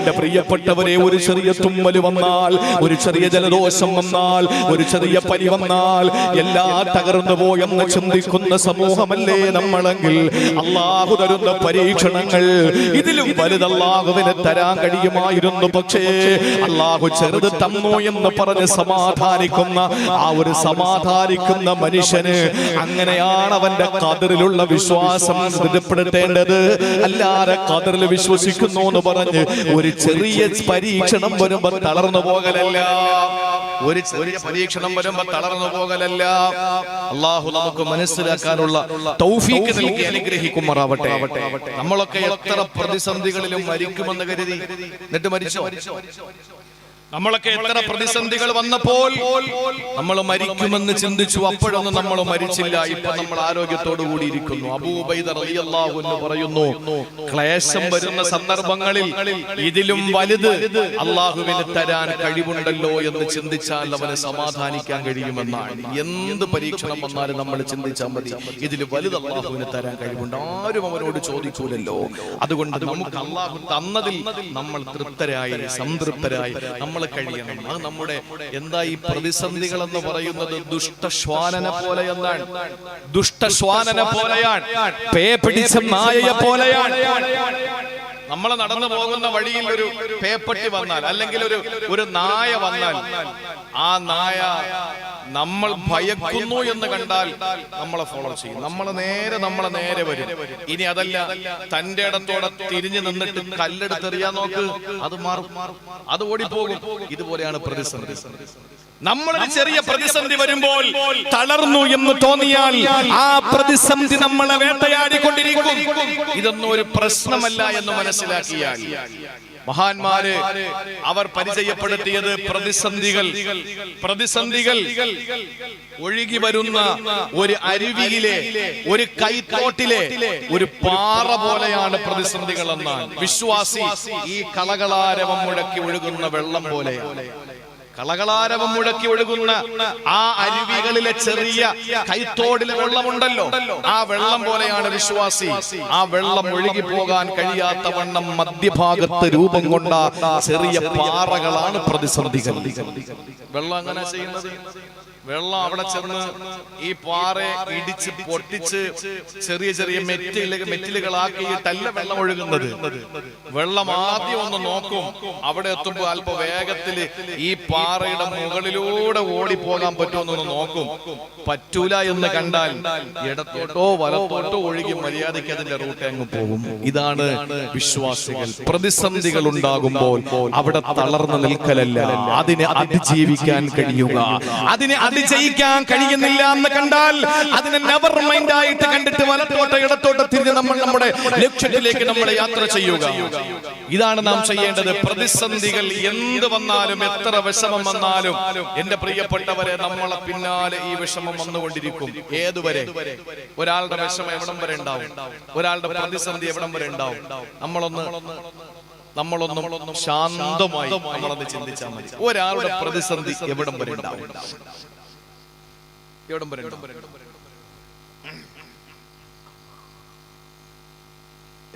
എന്റെ പ്രിയപ്പെട്ടവരെ, ഒരു ചെറിയ തുമ്മൽ വന്നാൽ, ഒരു ചെറിയ ജലദോഷം വന്നാൽ, ഒരു ചെറിയ പനി വന്നാൽ എല്ലാം തകർന്നു പോയെന്ന് ചിന്തിക്കുന്ന സമൂഹമല്ലേ നമ്മളെങ്കിൽ അള്ളാഹു തരുന്ന പരീക്ഷണങ്ങൾ ഇതിലും വലുത് അള്ളാഹുവിന് തരാൻ കഴിയുമായിരുന്നു. പക്ഷേ അള്ളാഹു ചെറുത് തന്നു എന്ന് പറഞ്ഞ് സമാധാനിക്കുന്ന ആ ഒരു സമാധാനിക്കുന്ന മനുഷ്യന് അങ്ങനെയാണ് അവന്റെ ഖദറിലുള്ള വിശ്വാസം സ്ഥിരപ്പെടുത്തേണ്ടത്. അല്ലാതെ ഖദറിൽ വിശ്വസിക്കുന്നു എന്ന് പറഞ്ഞ് ഒരു ചെറിയ പരീക്ഷണം വരുമ്പോ തളർന്നു പോകലല്ല, ഒരു ചെറിയ പരീക്ഷണം വരുമ്പോ തളർന്നു പോകലല്ല. അള്ളാഹു നമുക്ക് മനസ്സിലാക്കാനുള്ള തൗഫീഖ് നൽകി അനുഗ്രഹിക്കുമാറാവട്ടെ. നമ്മളൊക്കെ എത്ര പ്രതിസന്ധികളിലും മരിക്കുമെന്ന് കരുതി എന്നിട്ട് മരിച്ചോ? നമ്മളൊക്കെ എത്ര പ്രതിസന്ധികൾ വന്നപ്പോൾ നമ്മൾ മരിക്കുമെന്ന് ചിന്തിച്ചു, അപ്പോഴൊന്നും നമ്മൾ മരിച്ചില്ല. ഇപ്പൊ നമ്മൾ ആരോഗ്യത്തോടു കൂടി ഇരിക്കുന്നു. അബൂ ഉബൈദ റളിയല്ലാഹു അൻഹു പറയുന്നു, ക്ലേശം വരുന്ന സന്ദർഭങ്ങളിൽ ഇതിലും വലുത് അള്ളാഹുവിന് തരാൻ കഴിവുണ്ടല്ലോ എന്ന് ചിന്തിച്ചാൽ അവന് സമാധാനിക്കാൻ കഴിയുമെന്നാണ്. എന്ത് പരീക്ഷണം വന്നാലും നമ്മൾ ചിന്തിച്ചാൽ മതി, ഇതിൽ വലുത് അള്ളാഹുവിന് തരാൻ കഴിവുണ്ട്. ആരും അവനോട് ചോദിക്കൂലല്ലോ. അതുകൊണ്ട് നമുക്ക് അള്ളാഹു തന്നതിൽ നമ്മൾ തൃപ്തരായി സംതൃപ്തരായി നമ്മൾ കഴിയണം. അത് നമ്മുടെ എന്താ ഈ പ്രതിസന്ധികൾ എന്ന് പറയുന്നത് ദുഷ്ടശ്വാനനെ പോലെയെന്നാണ്. ദുഷ്ടശ്വാനനെ പോലെയാണ്, പേ പിടിച്ച നായയെ പോലെയാണ്. നമ്മൾ നടന്നു പോകുന്ന വഴിയിൽ ഒരു പേപ്പട്ടി വന്നാൽ, അല്ലെങ്കിൽ ഒരു നായ വന്നാൽ, ആ നായ നമ്മൾ ഭയക്കുന്നു എന്ന് കണ്ടാൽ നമ്മളെ ഫോളോ ചെയ്യും, നമ്മളെ നേരെ വരും. ഇനി അതല്ല, തന്റെ ഇടത്തോടെ തിരിഞ്ഞു നിന്നിട്ട് കല്ലെടുത്തെറിയാൻ നോക്ക്, അത് മാറും, അത് ഓടിപ്പോകും. ഇതുപോലെയാണ് പ്രതിസന്ധി. നമ്മളൊരു ചെറിയ പ്രതിസന്ധി വരുമ്പോൾ തളർന്നു എന്ന് തോന്നിയാൽ ആ പ്രതിസന്ധി നമ്മളെ വേട്ടയാടിക്കൊണ്ടിരിക്കും. ഇതൊന്നും ഒരു പ്രശ്നമല്ല എന്ന് മനസ്സിലാക്കിയാൽ മഹാന്മാര് അവർ പരിചയപ്പെടുത്തിയത് പ്രതിസന്ധികൾ ഒഴുകി വരുന്ന ഒരു അരുവിയിലെ, ഒരു കൈത്തോട്ടിലെ ഒരു പാറ പോലെയാണ് പ്രതിസന്ധികൾ എന്നാണ്. വിശ്വാസി ഈ കളകളാരവം മുഴക്കി ഒഴുകുന്ന വെള്ളം പോലെയാണ്. കളകളാരവം മുഴക്കി ഒഴുകുന്ന ആ അരുവികളിലെ ചെറിയ കൈത്തോടിലെ വെള്ളമുണ്ടല്ലോ, ആ വെള്ളം പോലെയാണ് വിശ്വാസി. ആ വെള്ളം ഒഴുകി പോകാൻ കഴിയാത്ത വണ്ണം മധ്യഭാഗത്ത് രൂപം കൊണ്ട ചെറിയ പാറകളാണ് പ്രതിസന്ധികൾ. വെള്ളം അങ്ങനെ ചെയ്യുന്നത്, വെള്ളം അവിടെ ചെന്ന് ഈ പാറയെ ഇടിച്ച് പൊട്ടിച്ച് ചെറിയ ചെറിയ മെറ്റിലുകളാക്കിയിട്ടല്ല വെള്ളം ഒഴുകുന്നത്. വെള്ളം ആദ്യം ഒന്ന് നോക്കും, അവിടെ എത്തുമ്പോൾ അല്പം വേഗത്തിൽ ഈ പാറയുടെ മുകളിലൂടെ ഓടിപ്പോകാൻ പറ്റുമെന്നൊന്ന് നോക്കും. പറ്റൂല എന്ന് കണ്ടാൽ ഇടത്തോട്ടോ വലത്തോട്ടോ ഒഴുകി മര്യാദയ്ക്ക് അതിന്റെ റൂട്ട് അങ്ങ് പോകും. ഇതാണ് വിശ്വാസികൾ. പ്രതിസന്ധികൾ ഉണ്ടാകുമ്പോൾ അവിടെ തളർന്നു നിൽക്കലല്ല, അതിനെ അതിജീവിക്കാൻ കഴിയുക. അതിനെ ജയിക്കാൻ കഴിയുന്നില്ല എന്ന് കണ്ടാൽ അതിനെ നെവർ മൈൻഡ് ആയിട്ട് കണ്ടിട്ട് വലത്തോട്ടോ ഇടത്തോട്ടോ തിരിഞ്ഞ് നമ്മൾ നമ്മുടെ ലക്ഷ്യത്തിലേക്ക് നമ്മളെ യാത്ര ചെയ്യുക. ഇതാണ് നാം ചെയ്യേണ്ടത്. പ്രതിസന്ധികൾ എന്ത് വന്നാലും, എത്ര വിഷമം വന്നാലും, എന്റെ പ്രിയപ്പെട്ടവരെ, നമ്മളെ പിന്നാലെ ഈ വിഷമം വന്നുകൊണ്ടിരിക്കും. ഏതുവരെ? ഒരാളുടെ വിഷമം എവിടം വരെ ഉണ്ടാവും, ഒരാളുടെ പ്രതിസന്ധി എവിടം വരെ ഉണ്ടാവും. നമ്മളൊന്നും ശാന്തമായി നമ്മളൊന്ന് ചിന്തിച്ചാൽ മതി. ഒരാളുടെ പ്രതിസന്ധി എവിടം വരെ ഉണ്ടാവും, എവിടം വരെ ഉണ്ടാവും,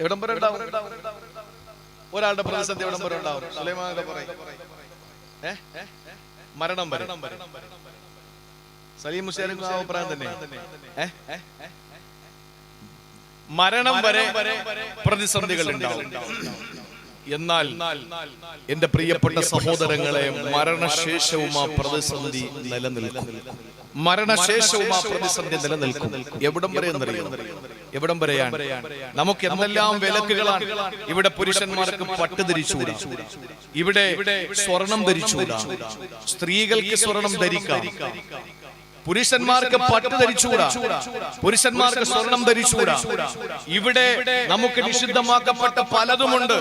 എവിടം വരെ ഉണ്ടാവും? ഒരാളുടെ പ്രതിസന്ധി എവിടം വരെ ഉണ്ടാവും? സുലൈമാനൊക്കെ പറയും മരണം വരെ. സലീം മുസ്ലിം അഭിപ്രായം തന്നെ, മരണം വരെ പ്രതിസന്ധികൾ ഉണ്ടാവും. എന്നാൽ എന്റെ പ്രിയപ്പെട്ട സഹോദരങ്ങളെ, മരണശേഷവും ആ പ്രതിസന്ധി നിലനിൽക്കും. മരണശേഷവും ആ പ്രതിസന്ധി നിലനിൽക്കും. എവിടം വരെ എന്നറിയാം? എവിടം വരെയാണ്? നമുക്ക് എന്തെല്ലാം വിലക്കുകളാണ്. ഇവിടെ പുരുഷന്മാർക്ക് പട്ട് ധരിച്ചുകൂടാ, ഇവിടെ സ്വർണം ധരിച്ചുകൂടാ, സ്ത്രീകൾക്ക് സ്വർണം ധരിക്കാം, പുരുഷന്മാർക്ക് പട്ട് ധരിച്ചുകൂടാ, പുരുഷന്മാർക്ക് സ്വർണം ധരിച്ചുകൂടാ. ഇവിടെ നമുക്ക് നിഷിദ്ധമാക്കപ്പെട്ട പലതുമുണ്ട്.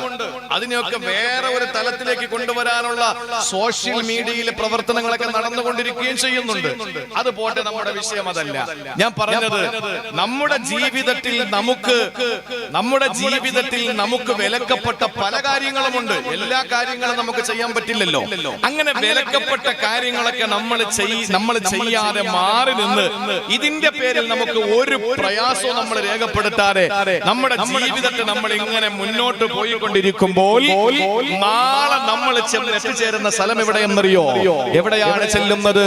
അതിനെയൊക്കെ വേറെ ഒരു തലത്തിലേക്ക് കൊണ്ടുവരാനുള്ള സോഷ്യൽ മീഡിയയിലെ പ്രവർത്തനങ്ങളൊക്കെ നടന്നുകൊണ്ടിരിക്കുകയും ചെയ്യുന്നുണ്ട്. അത് പോട്ടെ, നമ്മുടെ വിഷയം അതല്ല. ഞാൻ പറഞ്ഞത് നമ്മുടെ ജീവിതത്തിൽ നമുക്ക് വിലക്കപ്പെട്ട പല കാര്യങ്ങളുമുണ്ട്. എല്ലാ കാര്യങ്ങളും നമുക്ക് ചെയ്യാൻ പറ്റില്ലല്ലോ. അങ്ങനെ വിലക്കപ്പെട്ട കാര്യങ്ങളൊക്കെ നമ്മൾ ചെയ്യാതെ മാറി നിന്ന് ഇതിന്റെ പേരിൽ നമുക്ക് ഒരു പ്രയാസവും നമ്മൾ രേഖപ്പെടുത്താതെ നമ്മുടെ ജീവിതത്തെ നമ്മൾ ഇങ്ങനെ മുന്നോട്ട് പോയിക്കൊണ്ടിരിക്കുമ്പോൾ നാളെ നമ്മൾ എത്തിച്ചേരുന്ന സ്ഥലം എവിടെയെന്നറിയോ? എവിടെയാണ് ചെല്ലുന്നത്?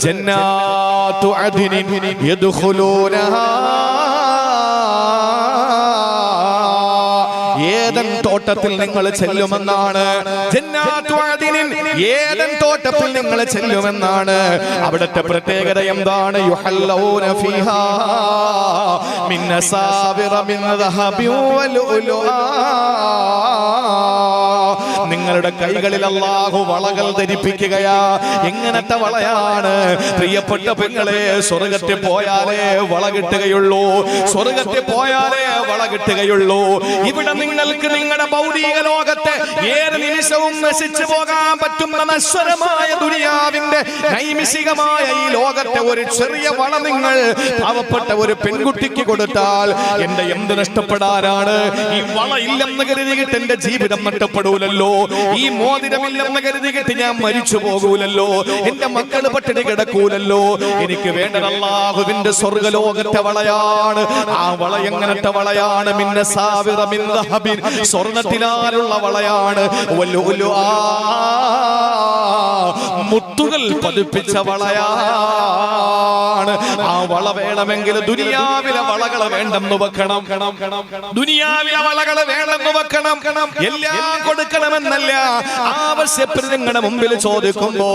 ജന്നാത്തു അദ്നിൻ യദ്ഖുലൂനഹാ, ഏദൻ തോട്ടത്തിൽ നിങ്ങൾ ചെല്ലുമെന്നാണ്. ജന്നാത്തു അദ്നിൻ, ഏദൻ തോട്ടത്തിൽ നിങ്ങൾ ചെല്ലുമെന്നാണ്. അവിടുത്തെ പ്രത്യേകത എന്താണ്? യുഹല്ലൂന ഫീഹാ മിൻ അസാവിറ മിൻ ദഹബി വലുലുആ, നിങ്ങളുടെ കൈകളിൽ അല്ലാഹു വളകൾ ധരിപ്പിക്കുകയാ. എങ്ങനത്തെ വളയാണ്? പ്രിയപ്പെട്ട പെങ്ങളെ, സ്വർഗത്തിൽ പോയാലേ വള കിട്ടുകയുള്ളൂ, സ്വർഗത്തിൽ പോയാലേ വള കിട്ടുകയുള്ളൂ. ഇവിടെ നിങ്ങൾക്ക് നിങ്ങളുടെ ഭൗതിക ലോകത്തെ ഏത് നിമിഷവും നശിച്ചു പോകാൻ പറ്റുന്ന നശ്വരമായ ദുനിയാവിന്റെ നൈമിഷികമായ ഈ ലോകത്തെ ഒരു ചെറിയ വള നിങ്ങൾ പാവപ്പെട്ട ഒരു പെൺകുട്ടിക്ക് കൊടുത്താൽ എന്റെ എന്ത് നഷ്ടപ്പെടാനാണ്? ഈ വള ഇല്ലെന്ന് കരുതിയിട്ട് എന്റെ ജീവിതം നഷ്ടപ്പെടൂലല്ലോ, ഈ മോതിരമില്ലെന്ന് കരുതിയിട്ട് ഞാൻ മരിച്ചു പോകൂലല്ലോ, എന്റെ മക്കൾ പട്ടിണി കിടക്കൂലല്ലോ. എനിക്ക് വേണ്ടത് അല്ലാഹുവിന്റെ സ്വർഗ്ഗലോകത്തെ വളയാണ്. ആ വള എങ്ങനത്തെ വളയാണ്? മിന്നസാവിറ മിൻ ദഹബിൻ, സ്വർണ്ണത്തിനാലുള്ള വളയാണ്. വലുലുആ, മുത്തുകൾ പതിപ്പിച്ച വളയാണ്. ആ വള വേണമെങ്കിൽ ദുനിയാവിലെ വളകൾ വേണ്ടെന്ന് വെക്കണം, ദുനിയാവിലെ വളകൾ വേണ്ടെന്ന് വെക്കണം. എല്ലാം കൊടുക്കണമെന്നല്ല, ആവശ്യപ്പെട്ട് നിങ്ങളുടെ മുമ്പിൽ ചോദിക്കുമ്പോ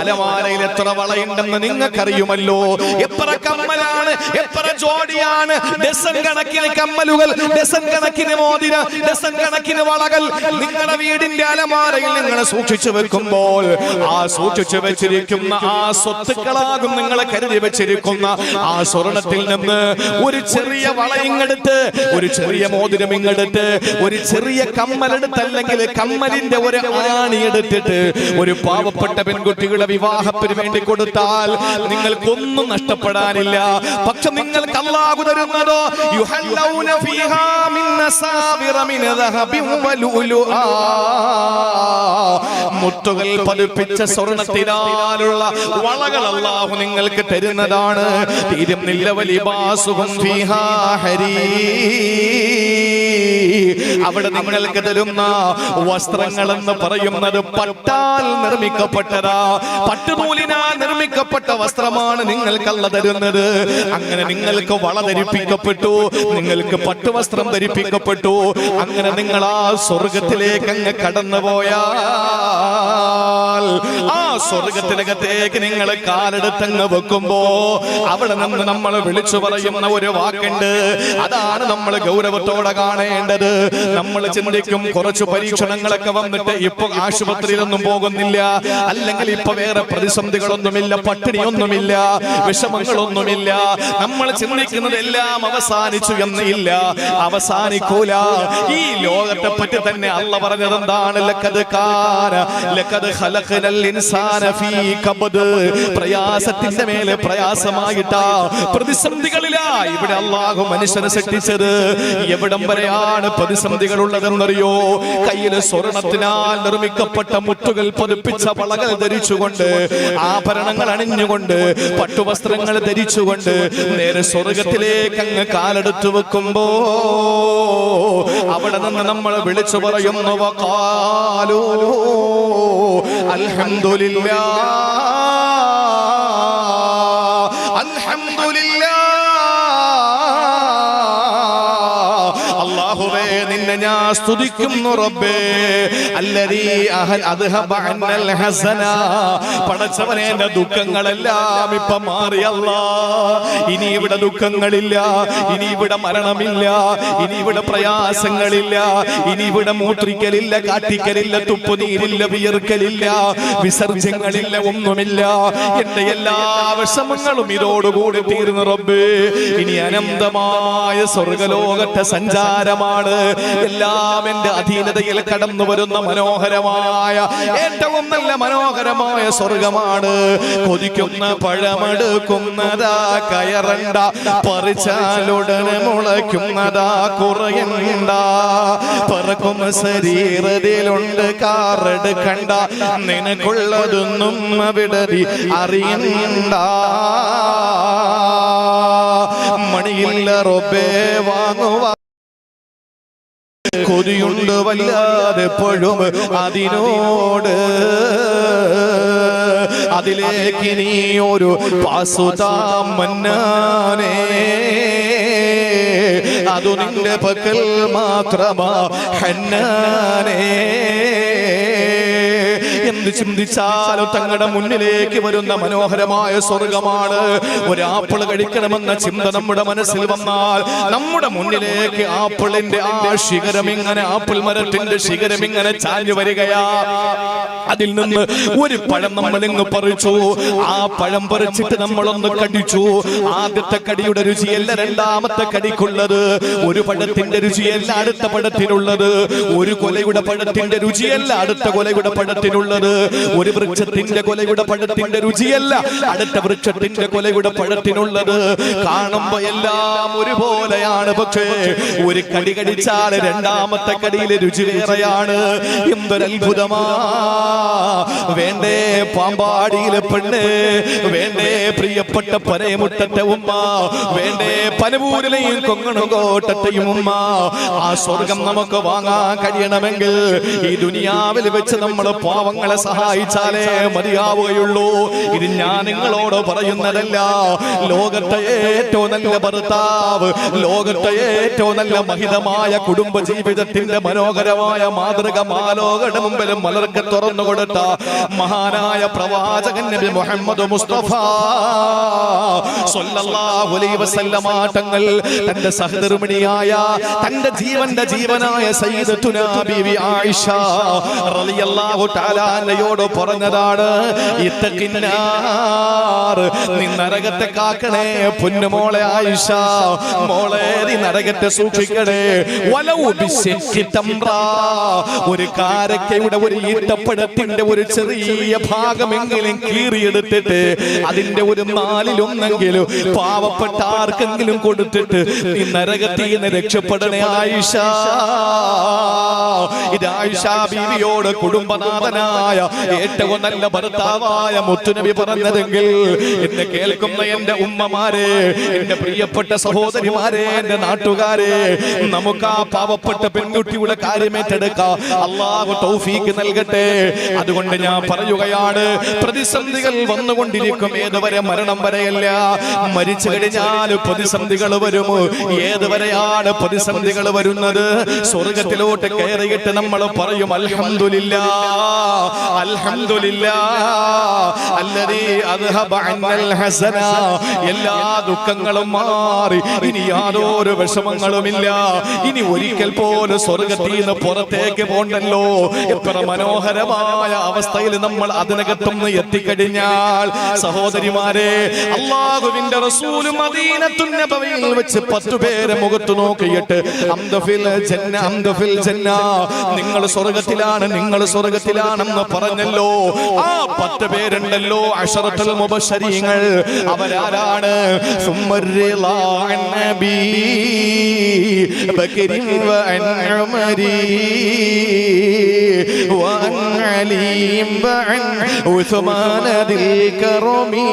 അലമാരയിൽ എത്ര വളയുണ്ടെന്ന് നിങ്ങൾക്കറിയുമല്ലോ. എത്ര കമ്മലാണ്, എത്ര ജോഡിയാണ്, ഡസൻ കണക്കിന് കമ്മലുകൾ, ഡസൻ കണക്കിന് മോതിര, ഡസൻ കണക്കിന് വളകൾ നിങ്ങളുടെ വീടിന്റെ അലമാരയിൽ നിങ്ങൾ സൂക്ഷിച്ചു വെക്കുമ്പോൾ ആ സൂക്ഷിച്ചു വെച്ചിരിക്കുന്ന ആ സ്വത്തുക്കളാകും നിങ്ങളെ കരുതി വെച്ചിരിക്കുന്ന ആ സ്വർണത്തിൽ നിന്ന് ഒരു ചെറിയ വള ഇങ്ങെടുത്ത്, ഒരു ചെറിയ മോതിരം ഇങ്ങെടുത്ത്, ഒരു ചെറിയ കമ്മലെടുത്ത്, അല്ലെങ്കിൽ കമ്മലിന്റെ ഒരു ആണി എടുത്തിട്ട് ഒരു പാവപ്പെട്ട പെൺകുട്ടികളുടെ വിവാഹത്തിന് വേണ്ടി കൊടുത്താൽ നിങ്ങൾക്കൊന്നും നഷ്ടപ്പെടാനില്ല. പക്ഷെ നിങ്ങൾക്ക് അല്ലാഹു തരുന്നതോ യുഹല്ലൗന ഫീഹാ മിൻ അസാവിറ മിൻ ദഹബി വലുലുആ, മുത്തുകൾ പതിപ്പിച്ച സ്വർണ്ണത്തിനാലുള്ള വളകൾ അല്ലാഹു നിങ്ങൾക്ക് തരുന്നതാണ്. തീരുന്നില്ല വലിബാസുഹും ഫീഹാ ഹരീർ, അവിടെ നിങ്ങൾക്ക് തരുന്ന വസ്ത്രങ്ങൾ എന്ന് പറയുന്നത് പട്ടാൽ നിർമ്മിക്കപ്പെട്ടതാ, പട്ടുനൂലിനാൽ നിർമ്മിക്കപ്പെട്ട വസ്ത്രമാണ് നിങ്ങൾക്ക് അല്ലാഹു തരുന്നത്. അങ്ങനെ നിങ്ങൾക്ക് വള ധരിപ്പിക്കപ്പെട്ടു, നിങ്ങൾക്ക് പട്ടുവസ്ത്രം ധരിപ്പിക്കപ്പെട്ടു. അങ്ങനെ നിങ്ങൾ ആ സ്വർഗത്തിലേക്ക് അങ്ങ് കടന്നുപോയാൽ ആ സ്വർഗത്തിനകത്തേക്ക് നിങ്ങൾ കാലെടുത്തങ്ങ് വെക്കുമ്പോ അവിടെ നിന്ന് നമ്മൾ വിളിച്ചു പറയുന്ന ഒരു വാക്കുണ്ട്. അതാണ് നമ്മൾ ഗൗരവത്തോടെ കാണേണ്ടത്. നമ്മൾ ചിന്തിക്കും കുറച്ച് പരീക്ഷണങ്ങളൊക്കെ വന്നിട്ട് ഇപ്പൊ ആശുപത്രിയിലൊന്നും പോകുന്നില്ല, അല്ലെങ്കിൽ ഇപ്പൊ വേറെ പ്രതിസന്ധികളൊന്നുമില്ല, പട്ടിണിയൊന്നുമില്ല, വിഷമങ്ങളൊന്നുമില്ല. നമ്മൾ ചിന്തിക്കുന്നത് എല്ലാം അവസാനിച്ചു എന്ന്. ഇല്ല, അവസാനിക്കൂല. ഈ ലോകത്തെ പറ്റി തന്നെ അല്ലാഹു പറഞ്ഞത് എന്താണ്? ലഖദ് കാന ലഖദ് ഖലഖനൽ ഇൻസാന ഫീ കബദ്, പ്രയാസത്തിന്റെ മേലെ പ്രയാസമായിട്ടാ, പ്രതിസന്ധികളിലാ ഇവിടെ അല്ലാഹു മനുഷ്യനെ സൃഷ്ടിച്ചത്. എവിടം വരെയാണ് പ്രതിസന്ധികൾ ഉള്ളതെന്നറിയോ? കയ്യിൽ സ്വർണത്തിനാൽ നിർമ്മിക്കപ്പെട്ട മുത്തുകൾ പതിപ്പിച്ച വളകൾ ധരിച്ചുകൊണ്ട്, ആഭരണങ്ങൾ അണിഞ്ഞുകൊണ്ട്, പട്ടുവസ്ത്രങ്ങൾ ധരിച്ചുകൊണ്ട് നേരെ സ്വർഗത്തിലേക്ക് അങ്ങ് കാലെടുത്തു വെക്കുമ്പോ അവിടെ നിന്ന് നമ്മൾ വിളിച്ചു പറയുന്നു വഖാലൂ അൽഹംദുലില്ലാഹ് അൽഹംദുലില്ലാഹ്, അല്ലാഹുവേ നിന്നെ ഞാൻ സ്തുതിക്കുന്നു റബ്ബേ. അല്ലദീ അദ്ഹബ അന്നൽ ഹസന, പടച്ചവനെ എന്റെ ദുഃഖങ്ങളെല്ലാം ഇപ്പൊ മാറി അല്ലാഹ്. ഇനി ഇവിടെ ദുഃഖങ്ങളില്ല, ഇനി ഇവിടെ മരണമില്ല, ഇനി ഇവിടെ പ്രയാസങ്ങളില്ല, ഇനി ഇവിടെ മൂത്രിക്കലില്ല, കാട്ടിക്കലില്ല, തുപ്പുനീരില്ല, വിയർക്കലില്ല, വിസർജ്യങ്ങളില്ല, ഒന്നുമില്ല. എന്റെ എല്ലാ വിഷമങ്ങളും ഇതോടുകൂടി തീർന്നു റബ്ബേ. ഇനി അനന്തമായ സ്വർഗലോകത്തെ സഞ്ചാരമാണ്. എല്ലാം എന്റെ അധീനതയിൽ കടന്നു വരുന്ന മനോഹരമായ ഏറ്റവും നല്ല മനോഹരമായ സ്വർഗമാണ്. കൊതിക്കുന്ന പഴമെടുക്കുന്നതാ കയറണ്ട, പറിച്ചാലുടനെ മുളയ്ക്കുന്നതാ കുറയണ്ട. പറക്കും ശരീരത്തിലുണ്ട് കാറെടുക്കണ്ട, നിനക്കുള്ളതൊന്നും അവിടെ അറിയണ്ട. മണിയില്ല റബ്ബേ വാങ്ങുവാ, കൊതിയുണ്ട് വല്ലാതെ എപ്പോഴും അതിനോട്. അതിലേക്ക് നീ ഒരു പാസുതാം മന്നാനേ, അതു നിന്റെ പക്കൽ മാത്രമാ ഹന്നാനേ. എന്ത് ചിന്തിച്ചാലും തങ്ങളുടെ മുന്നിലേക്ക് വരുന്ന മനോഹരമായ സ്വർഗമാണ്. ഒരു ആപ്പിൾ കഴിക്കണമെന്ന ചിന്ത നമ്മുടെ മനസ്സിൽ വന്നാൽ നമ്മുടെ മുന്നിലേക്ക് ആപ്പിളിന്റെ ആ ശിഖരം ഇങ്ങനെ, ആപ്പിൾ മരത്തിന്റെ ശിഖരം ഇങ്ങനെ ചാഞ്ഞു വരികയാ. അതിൽ നിന്ന് ഒരു പഴം നമ്മൾ ഇങ്ങ് പറിച്ചു. ആ പഴം പറിച്ചിട്ട് നമ്മളൊന്ന് കടിച്ചു. ആദ്യത്തെ കടിയുടെ രുചിയല്ല രണ്ടാമത്തെ കടിക്കുള്ളത്. ഒരു പഴത്തിന്റെ രുചിയല്ല അടുത്ത പഴത്തിനുള്ളത്. ഒരു കൊലയുടെ പഴത്തിന്റെ രുചിയല്ല അടുത്ത കൊലയുടെ പഴത്തിനുള്ളത്. ഒരു വൃക്ഷത്തിന്റെ കൊലയുടെ പഴത്തിന്റെ രുചിയല്ല അടുത്ത വൃക്ഷത്തിന്റെ കൊലയുടെ പഴത്തിനുള്ളത്. കാണുമ്പോ എല്ലാം ഒരുപോലെയാണ്. പക്ഷേ ഒരു കടി കടിച്ചാൽ രണ്ടാമത്തെ കടിയിലെ രുചി വേറെയാണ്. എന്തൊരത്ഭുതമാ! വേണ്ടേ പാമ്പാടിയിലെ പെണ്ണ്, വേണ്ടേ പ്രിയപ്പെട്ട പനയമുട്ടത്തെ ഉമ്മ, വേണ്ടേ പനപൂരിലെയും കൊങ്ങണുകോട്ടത്തെയും ഉമ്മ. ആ സ്വർഗം നമുക്ക് വാങ്ങാൻ കഴിയണമെങ്കിൽ ഈ ദുനിയാവിൽ വെച്ച് നമ്മൾ പാവങ്ങളെ സഹായിച്ചാലേ മതിയാവുകയുള്ളൂ. ഇത് ഞാൻ നിങ്ങളോട് പറയുന്നതല്ല. ലോകത്തെ ഏറ്റവും നല്ല ഭർത്താവ്, ലോകത്തെ ഏറ്റവും നല്ല മഹിതമായ കുടുംബ ജീവിതത്തിന്റെ മനോഹരമായ മാതൃക മാലോകയുടെ മുമ്പിൽ മലർക്ക് തുറന്നു കൊടുത്ത മഹാനായ പ്രവാചകൻ നബി മുഹമ്മദ് മുസ്തഫ സ്വല്ലല്ലാഹു അലൈഹി വസല്ലമ തങ്ങൾ തന്റെ സഹധർമ്മിണിയായ, തന്റെ ജീവന്റെ ജീവനായ സയ്യിദത്തുനാ ബീവി ആയിഷ റളിയല്ലാഹു തആല അൻഹയോട് പറഞ്ഞതാണ്, ഇത്തഖിന്നാർ, നീ നരകത്തെ കാക്കണേ പൊന്നുമോളെ ആയിഷ, മോളെ നീ നരകത്തെ സൂക്ഷിക്കണേ. വലൗ ബിശിഖി തംറ, ഒരു കാരക്കയുടെ ഒരു ഈത്തപ്പഴത്തിന്റെ ഒരു ചെറിയ ഭാഗമെങ്കിലും കീറിയെടുത്തിട്ട് അതിന്റെ ഒരു നാലിലൊന്നെങ്കിലും പാവപ്പെട്ട ആർക്കെങ്കിലും കൊടുത്തിട്ട് ഈ നരകത്തിൽ നിന്ന് രക്ഷപ്പെടണേ ആയിഷ. ഇത് ആയിഷ ബീവിയോട് കുടുംബനാഥനായ ഏറ്റവും നല്ല ഭർത്താവായ മുത്തുനബി പറഞ്ഞതെങ്കിൽ എന്നെ കേൾക്കുന്ന എന്റെ ഉമ്മമാരെ, എന്റെ പ്രിയപ്പെട്ട സഹോദരിമാരെ, എന്റെ നാട്ടുകാരെ, നമുക്ക് ആ പാവപ്പെട്ട പെൺകുട്ടിയുടെ കാര്യം ഏറ്റെടുക്കാം. അല്ലാഹു തൗഫീഖ് നൽകട്ടെ. അതുകൊണ്ട് ഞാൻ പറയുകയാണ്, പ്രതിസന്ധികൾ വന്നുകൊണ്ടിരിക്കും. ഏതുവരെ? മരണം വരെയല്ല. മരിച്ചു കഴിഞ്ഞാൽ പ്രതിസന്ധികൾ വരും. ഏതുവരെയാണ് പ്രതിസന്ധികൾ വരുന്നത്? സ്വർഗത്തിലോട്ട് കയറിയിട്ട് നമ്മൾ പറയും അൽഹംദുലില്ലാഹ്, അൽഹംദുലില്ലാഹ് അല്ലദീ അദ്ഹബ അന്നൽ ഹസന. എല്ലാ ദുഃഖങ്ങളും മാറി, ഇനി യാതൊരു വിഷമങ്ങളുമില്ല. ഇനി ഒരിക്കൽ പോലും സ്വർഗത്തിൽ നിന്ന് പുറത്തേക്ക് പോണ്ടല്ലോ. എത്ര മനോഹരമായ അവസ്ഥയിൽ നമ്മൾ അതിനകത്തുനിന്ന് എത്തിക്കഴിഞ്ഞാൽ സഹോദരിമാരെ, അല്ലാഹുവിന്റെ റസൂൽ മദീനത്തുൻ നബവിയിൽ വെച്ച് 10 പേരെ മുഖത്ത് നോക്കിയിട്ട് അംദഫിൽ ജന്ന, അംദഫിൽ ജന്ന, നിങ്ങൾ സ്വർഗത്തിലാണ്, നിങ്ങൾ സ്വർഗത്തിലാണെന്ന് പറഞ്ഞല്ലോ. ആ 10 പേരുണ്ടല്ലോ അശറത്തുൽ മുബശ്ശരീങ്ങൾ. അവരാരാണ്? സുമ്മർറിളാ അൻ നബി ബക്കരി വഅൻ ഉമരി വഅൻ അലി വഅൻ ഉസ്മാൻ ദിൽ കറമി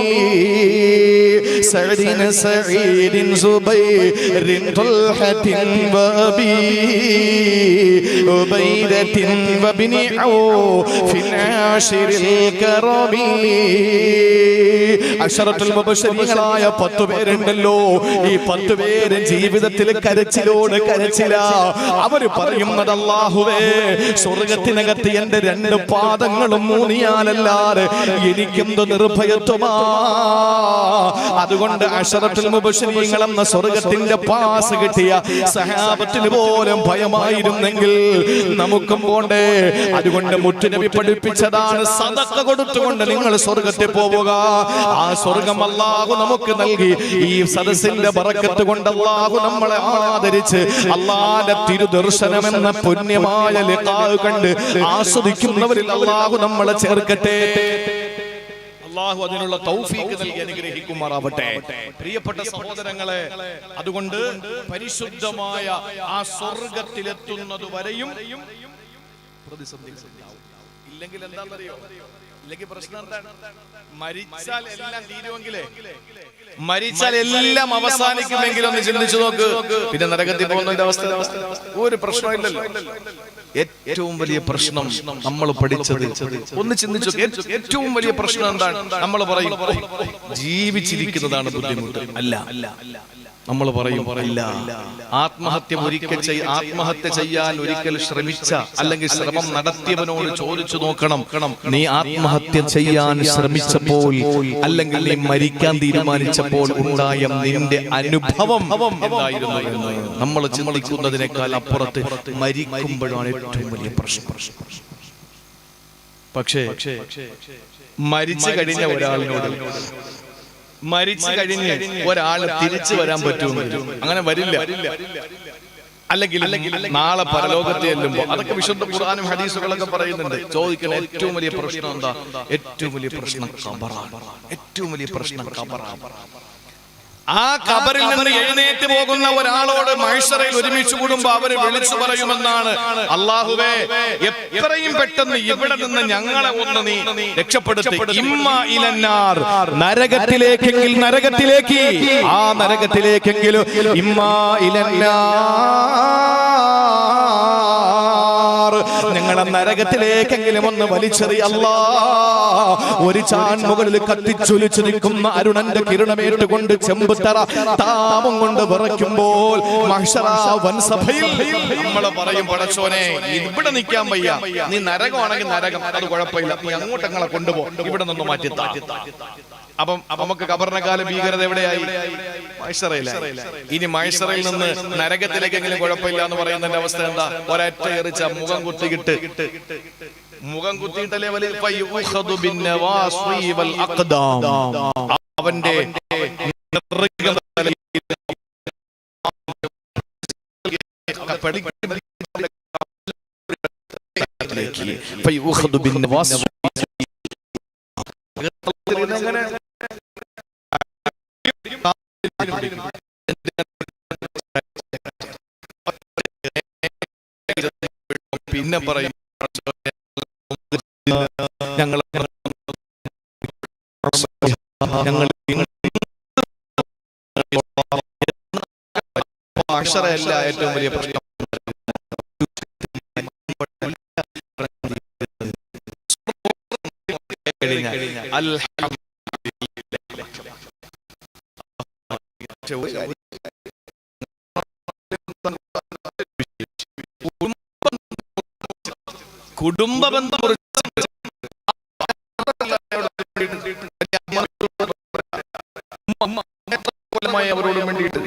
സഅദിൻ സഈദിൻ സുബൈറിൻ തുൽഹത്തിൻ വഅബി ഉബൈദത്തിൻ വബ്നി ഔഫിൻ ആശിറിൽ കറമി. അശറത്തുൽ മുബശ്ശരീങ്ങളായ 10 പേരുണ്ടല്ലോ. ഈ 10 പേര് ജീവിതത്തിൽ കരച്ചിലോട് കരച്ചില. അവര് പറയുന്നത്, അല്ലാഹുവേ, സ്വർഗത്തിനകത്ത് എന്റെ 2 പാദങ്ങളും മൂന്നിയാലല്ലാതെ എനിക്കെന്ത് നിർഭയത്വമാ. അതുകൊണ്ട് അശറത്തുൽ മുബശ്ശിരീങ്ങൾ എന്ന സ്വർഗത്തിന്റെ പാസ് കിട്ടിയ സഹാബത്തിന് പോലും ഭയമായിരുന്നെങ്കിൽ നമുക്കും പോണ്ടേ. അതുകൊണ്ട് മുത്തുനബി പഠിപ്പിച്ചതാണ്, സദഖ കൊടുത്തുകൊണ്ട് നിങ്ങൾ സ്വർഗത്തിൽ പോവുക. ആ സ്വർഗം അല്ലാഹു നമുക്ക് നൽകി. ഈ സദസ്സിന്റെ ബറക്കത്ത് കൊണ്ട് അല്ലാഹു നമ്മളെ ആദരിച്ച് അല്ലാഹുവിന്റെ തിരുദർശനം എന്ന പുണ്യമായ ലിഖാ കണ്ട് ആസ്വദിക്കുന്നവരിൽ അല്ലാഹു നമ്മളെ ചേർക്കട്ടെ. അല്ലാഹു അതിനുള്ള തൗഫീഖ് നൽകി അനുഗ്രഹിക്കുമാറാവട്ടെ. പ്രിയപ്പെട്ട സഹോദരങ്ങളെ, അതുകൊണ്ട് പരിശുദ്ധമായ ആ സ്വർഗത്തിലെത്തുന്നത് വരെയും പ്രതിസന്ധികൾ ഇല്ലെങ്കിൽ എന്താണെന്നറിയോ? ഇല്ലെങ്കിൽ പ്രശ്നം എന്താണ്? മരിച്ചാൽ എല്ലാം തീരുമെങ്കിലേ, മരിച്ചാൽ എല്ലാം അവസാനിക്കുമെങ്കിൽ ഒന്ന് ചിന്തിച്ചു നോക്ക്. പിന്നെ നരകത്തിൽ പോകുന്നതിന്റെ അവസ്ഥ ഒരു പ്രശ്നമില്ലല്ലോ. ഏറ്റവും വലിയ പ്രശ്നം നമ്മൾ പഠിച്ചത് ഒന്ന് ചിന്തിച്ചു. ഏറ്റവും വലിയ പ്രശ്നം എന്താണ്? നമ്മൾ പറയും ജീവിച്ചിരിക്കുന്നതാണ് ബുദ്ധിമുട്ട്. അല്ല, നമ്മൾ പറയും അല്ല, ആത്മഹത്യ ചെയ്യാൻ ഒരിക്കൽ ശ്രമിച്ച അല്ലെങ്കിൽ ശ്രമം നടത്തിയവനോട് ചോദിച്ചു നോക്കണം, നീ ആത്മഹത്യ ചെയ്യാൻ ശ്രമിച്ചപ്പോൾ അല്ലെങ്കിൽ നീ മരിക്കാൻ തീരുമാനിച്ചപ്പോൾ ഉണ്ടായ നിന്റെ അനുഭവം എന്തായിരുന്നു എന്ന്. നമ്മൾ ചിന്തിക്കുന്നതിനേക്കാൾ അപ്പുറത്ത് മരിക്കുമ്പോഴാണ് ഏറ്റവും വലിയ പ്രശ്നം. പക്ഷേ മരിച്ചു കഴിഞ്ഞ ഒരാളിനോട് മരിച്ചു കഴിഞ്ഞ് ഒരാൾ തിരിച്ചു വരാൻ പറ്റുമോ? അങ്ങനെ വരില്ല. അല്ലെങ്കിൽ നാളെ പരലോകത്തെ ചെല്ലുമ്പോ, അതൊക്കെ വിശുദ്ധ ഖുർആനും ഹദീസുകളൊക്കെ പറയുന്നുണ്ട്. ചോദിക്കുന്ന ഏറ്റവും വലിയ പ്രശ്നം എന്താ? ഏറ്റവും വലിയ പ്രശ്നം ഖബറാണ്. ഏറ്റവും വലിയ പ്രശ്നം ഖബറാണ്. ആ ഖബറിൽ നിന്ന് എഴുന്നേറ്റ് പോകുന്ന ഒരാളോട് മഹ്ശറിൽ ഒരുമിച്ച് കൂടുമ്പോ അവര് വിളിച്ചു പറയുമെന്നാണ്, അല്ലാഹുവേ എത്രയും പെട്ടെന്ന് ഇവിടെ നിന്ന് ഞങ്ങളെ ഒന്ന് നീ രക്ഷപ്പെടുത്തി. ഇമ്മ ഇലന്നാർ, നരകത്തിലേക്കെങ്കിൽ നരകത്തിലേക്ക്, ആ നരകത്തിലേക്കെങ്കിലും ഇമ്മ ഇലന്നാർ, ഞങ്ങളെ നരകത്തിലേക്കെങ്കിലും ഒന്ന് വലിച്ചെറി അല്ലാ. ഒരു ചാൻ മുകളിൽ കത്തിച്ചൊലിച്ചു നിൽക്കുന്ന അരുണന്റെ കിരണമേറ്റുകൊണ്ട് ചെമ്പുത്തറ താപം കൊണ്ട് വിറയ്ക്കുമ്പോൾ മഹ്ശറ വൻസഭയിൽ നമ്മൾ പറയും, പടച്ചോനെ ഇവിടെ നിൽക്കാൻ വയ്യ, നീ നരകമാണെങ്കിൽ നരകം, അത് കുഴപ്പമില്ല, നീ അങ്ങോട്ട് ഞങ്ങളെ കൊണ്ടുപോ, ഇവിടെ നിന്ന് മാറ്റി. അപ്പം നമുക്ക് ഖബറിനെക്കാളും ഭീകരത എവിടെയായി? മഹ്ശറയിലായി. ഇനി മഹ്ശറയിൽ നിന്ന് നരകത്തിലേക്കെങ്കിലും കുഴപ്പമില്ല എന്ന് പറയുന്നതിന്റെ അവസ്ഥ എന്താ? ഒരൊറ്റ എറിച്ച മുഖം കുത്തിയിട്ടല്ലേ വലിയ അവന്റെ പിന്നെ പറയും, ഞങ്ങൾ അക്ഷരയല്ല ഏറ്റവും വലിയ പ്രശ്നം. കുടുംബ ബന്ധം അവരോട് വേണ്ടിയിട്ട്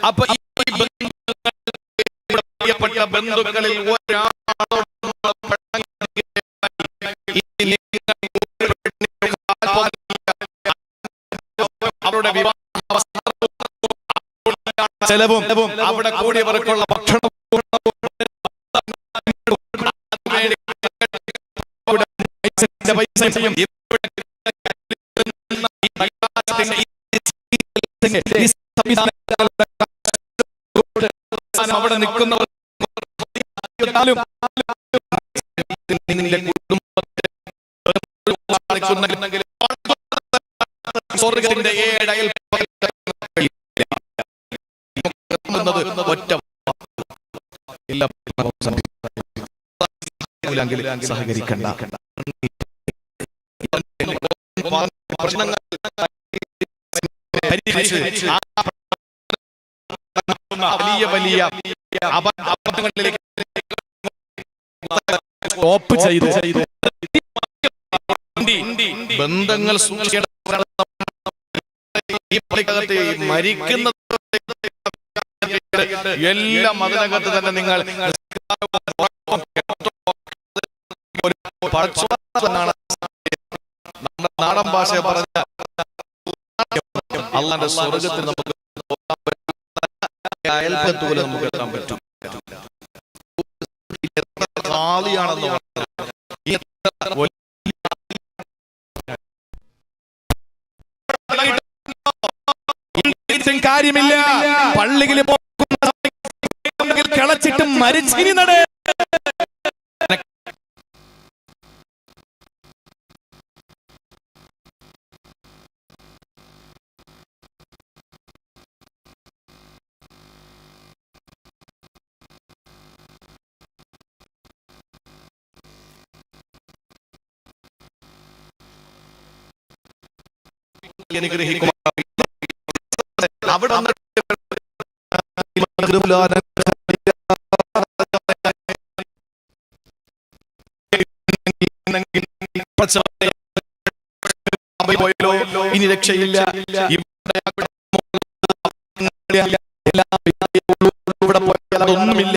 അപ്പൊ ഈ പ്രിയപ്പെട്ട ബന്ധുക്കളിൽ അവരുടെ വിവാഹ ചെലവും അവിടെ കൂടിയവർക്കുള്ള ഭക്ഷണം അവിടെ നിൽക്കുന്നവർ സ്വർഗ്ഗത്തിന്റെ ഏഴയൽ ഒറ്റ സഹകരിക്കണ്ട. പ്രശ്നങ്ങൾ വലിയ വലിയ അബദ്ധങ്ങളിലേക്ക് സ്റ്റോപ്പ് ചെയ്ത് ബന്ധങ്ങൾ മരിക്കുന്ന എല്ലാ മതിനകത്ത് തന്നെ നിങ്ങൾ നമ്മുടെ നാടൻ ഭാഷ പറഞ്ഞ അള്ളാന്റെ സ്വർഗത്തിൽ നമുക്ക് അയൽപ്പത്ത് പോലെ നമുക്ക് എത്താൻ പറ്റും. ആളിയാണെന്ന് കാര്യമില്ല. പള്ളിയിൽ കിളച്ചിട്ട് മരിച്ചിനി നട അവിടെ ഇനി രക്ഷയില്ല. ഇവിടെ പോയാൽ അതൊന്നുമില്ല.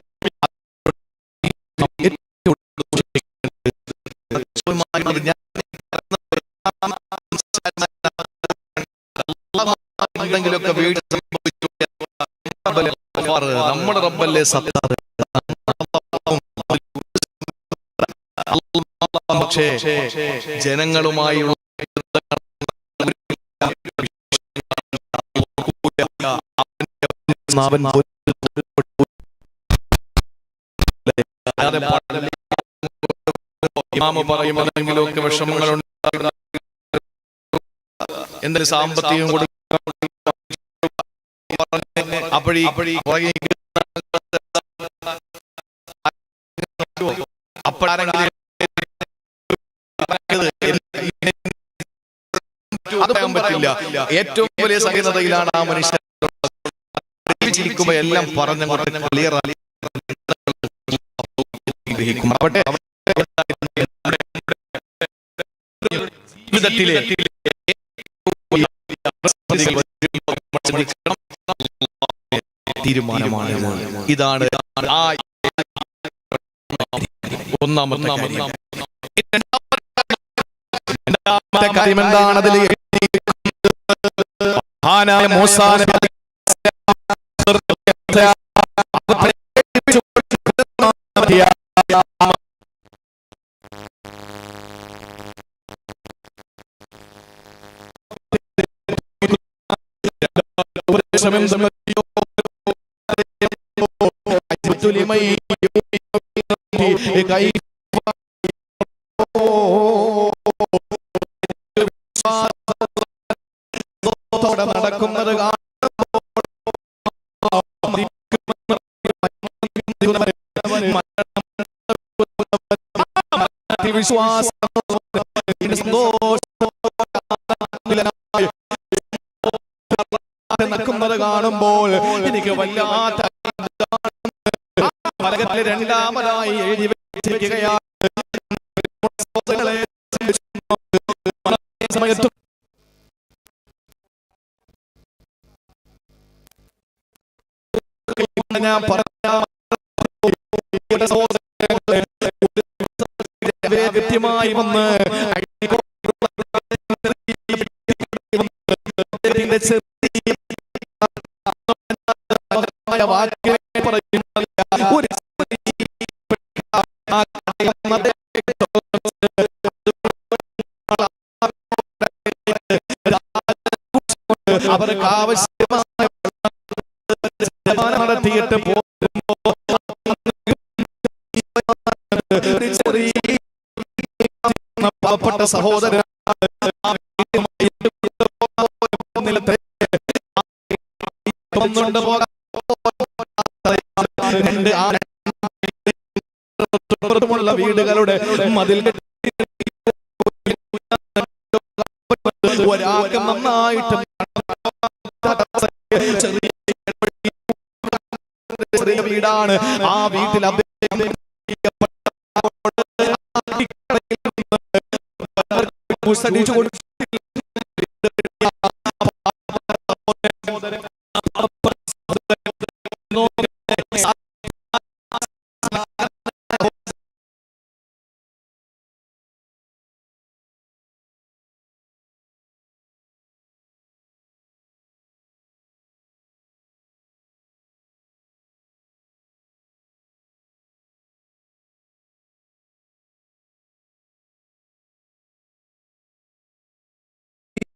എന്തെങ്കിലുമൊക്കെ വീട് സംഭവിച്ചു നമ്മുടെ റബ്ബല്ലേ സത്താർ. പക്ഷേ ജനങ്ങളുമായുള്ള ഇമാമ പറയും എന്തെങ്കിലുമൊക്കെ വിഷമങ്ങളുണ്ട്, എന്തൊരു സാമ്പത്തികം കൊടുക്കും. അത് പറയാൻ പറ്റില്ല. ഏറ്റവും വലിയ സഹിഷ്ണുതയിലാണ് ആ മനുഷ്യൻ ജീവിക്കുമ്പോ എല്ലാം പറഞ്ഞങ്ങോട്ട് ക്ലിയർ ആയി ജീവിതത്തിലെ തീരുമാനമാണ്. ഇതാണ് ഒന്നാമത്തെ കാര്യം. എന്താണ് അതിൽ മഹാനായ മൂസാ നബി നടക്കുന്നത് നടക്കുന്നത് കാണുമ്പോൾ എനിക്ക് വല്ലാത്ത രണ്ടാമതായി എഴുതി വെച്ചിരിക്കുകയാണ്. സമയത്ത് ഞാൻ പറഞ്ഞ കൃത്യമായി വന്ന് അവർക്ക് ആവശ്യമായ നടത്തിയിട്ട് പാവപ്പെട്ട സഹോദരൻ വീടുകളുടെ മതിൽ ഒരാൾക്ക് നന്നായിട്ട് ചെറിയ വീടാണ്. ആ വീട്ടിൽ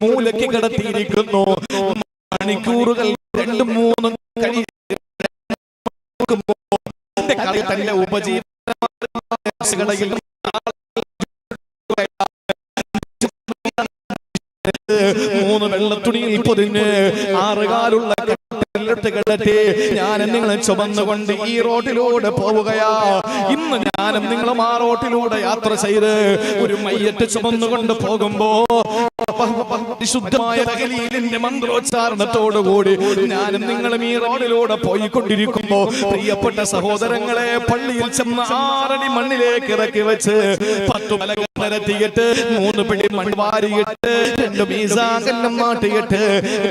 മൂലയ്ക്ക് കിടത്തിയിരിക്കുന്നു. മണിക്കൂറുകൾ 2-3 തന്റെ ഉപജീവനയിൽ 3 വെള്ളത്തുണിയിൽ പൊതിഞ്ഞ് 6 കാലുള്ള കിടത്തി ഞാൻ നിങ്ങളെ ചുമന്നുകൊണ്ട് ഈ റോഡിലൂടെ പോവുകയാ. ഇന്ന് ഞാനും നിങ്ങളും ആ റോഡിലൂടെ യാത്ര ചെയ്ത് ഒരു മയ്യത്ത് ചുമന്നുകൊണ്ട് പോകുമ്പോ ശുദ്ധമായ തഹ്ലീലിന്റെ മന്ത്രോച്ചാരണത്തോടുകൂടി ഞാനും നിങ്ങളും ഈ റോഡിലൂടെ പോയിക്കൊണ്ടിരിക്കുമ്പോ പ്രിയപ്പെട്ട സഹോദരങ്ങളെ, പള്ളിയിൽ ചെന്ന് 6 അടി മണ്ണിലേക്ക് ഇറക്കി വെച്ച് 10 മലകൾ നിരത്തിയിട്ട് 3 പിടി മണ്ണ് വാരിയിട്ട് 2 മീസാങ്കല്ലം നാട്ടിയിട്ട്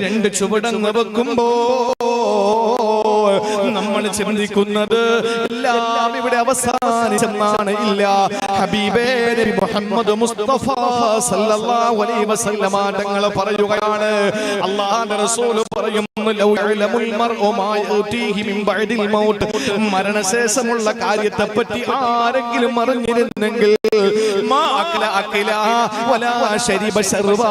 2 ചുവടങ്ങ് വെക്കുമ്പോ നമ്മൾ ചിന്തിക്കുന്നത് എല്ലാം ഇവിടെ അവസാനിച്ചെന്നാണ്. ഇല്ല, ഹബീബേ നബി മുഹമ്മദ് മുസ്തഫ സല്ലല്ലാഹു അലൈഹി വസല്ലമ തങ്ങൾ പറയുകയാണ്, അല്ലാഹുവിന്റെ റസൂൽ പറയുന്നു, ലൗ യഅലമുൽ മർഉ മാ യഅതീഹി മിൻ ബഅദിൽ മൗത്ത്, മരണശേഷമുള്ള കാര്യത്തെപ്പറ്റി ആരെങ്കിലും അറിഞ്ഞിരുന്നെങ്കിൽ മാ അക്ല അക്ല വലാ ശരിബ ശർബ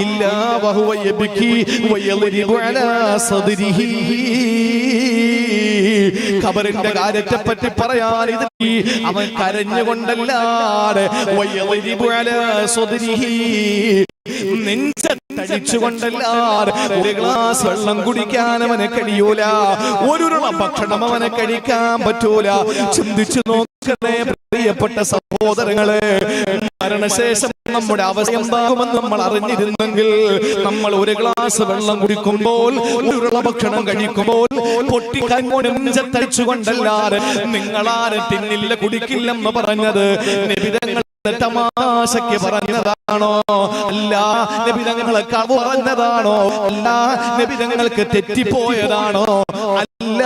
ഇല്ലാ വഹുവ യബ്കി വയളിബു അലാ സദ്രിഹി. ഖബറിന്റെ കാര്യത്തെ പറ്റി പറയാൻ ഇത് അവൻ കരഞ്ഞുകൊണ്ടല്ലാതെ വയളിബു അലാ സദ്രിഹി, നെഞ്ചടിച്ചുകൊണ്ടല്ലാതെ ഒരു ഗ്ലാസ് വെള്ളം കുടിക്കാൻ അവനെ കഴിയൂല, ഒരു ഭക്ഷണം അവനെ കഴിക്കാൻ പറ്റൂല. ചിന്തിച്ചു നോക്കണേ പ്രിയപ്പെട്ട സഹോദരങ്ങളെ, മരണശേഷം നമ്മുടെ അവസ്ഥ എന്താകുമെന്ന് നമ്മൾ അറിഞ്ഞിരുന്നെങ്കിൽ നമ്മൾ ഒരു ഗ്ലാസ് വെള്ളം കുടിക്കുമ്പോൾ, ഒരു ഭക്ഷണം കഴിക്കുമ്പോൾ പൊട്ടിക്കങ്ങോട്ട് നെഞ്ചത്തടിച്ചുകൊണ്ടല്ലാതെ നിങ്ങളാരും തിന്നില്ല കുടിക്കില്ലെന്ന് പറഞ്ഞത് നബിതങ്ങൾ തമാശയ്ക്ക് പറഞ്ഞതാണോ? അല്ല. നബിതങ്ങളെ കളവ് പറഞ്ഞതാണോ? അല്ല. നബിതങ്ങൾക്ക് തെറ്റിപ്പോയതാണോ? അല്ല.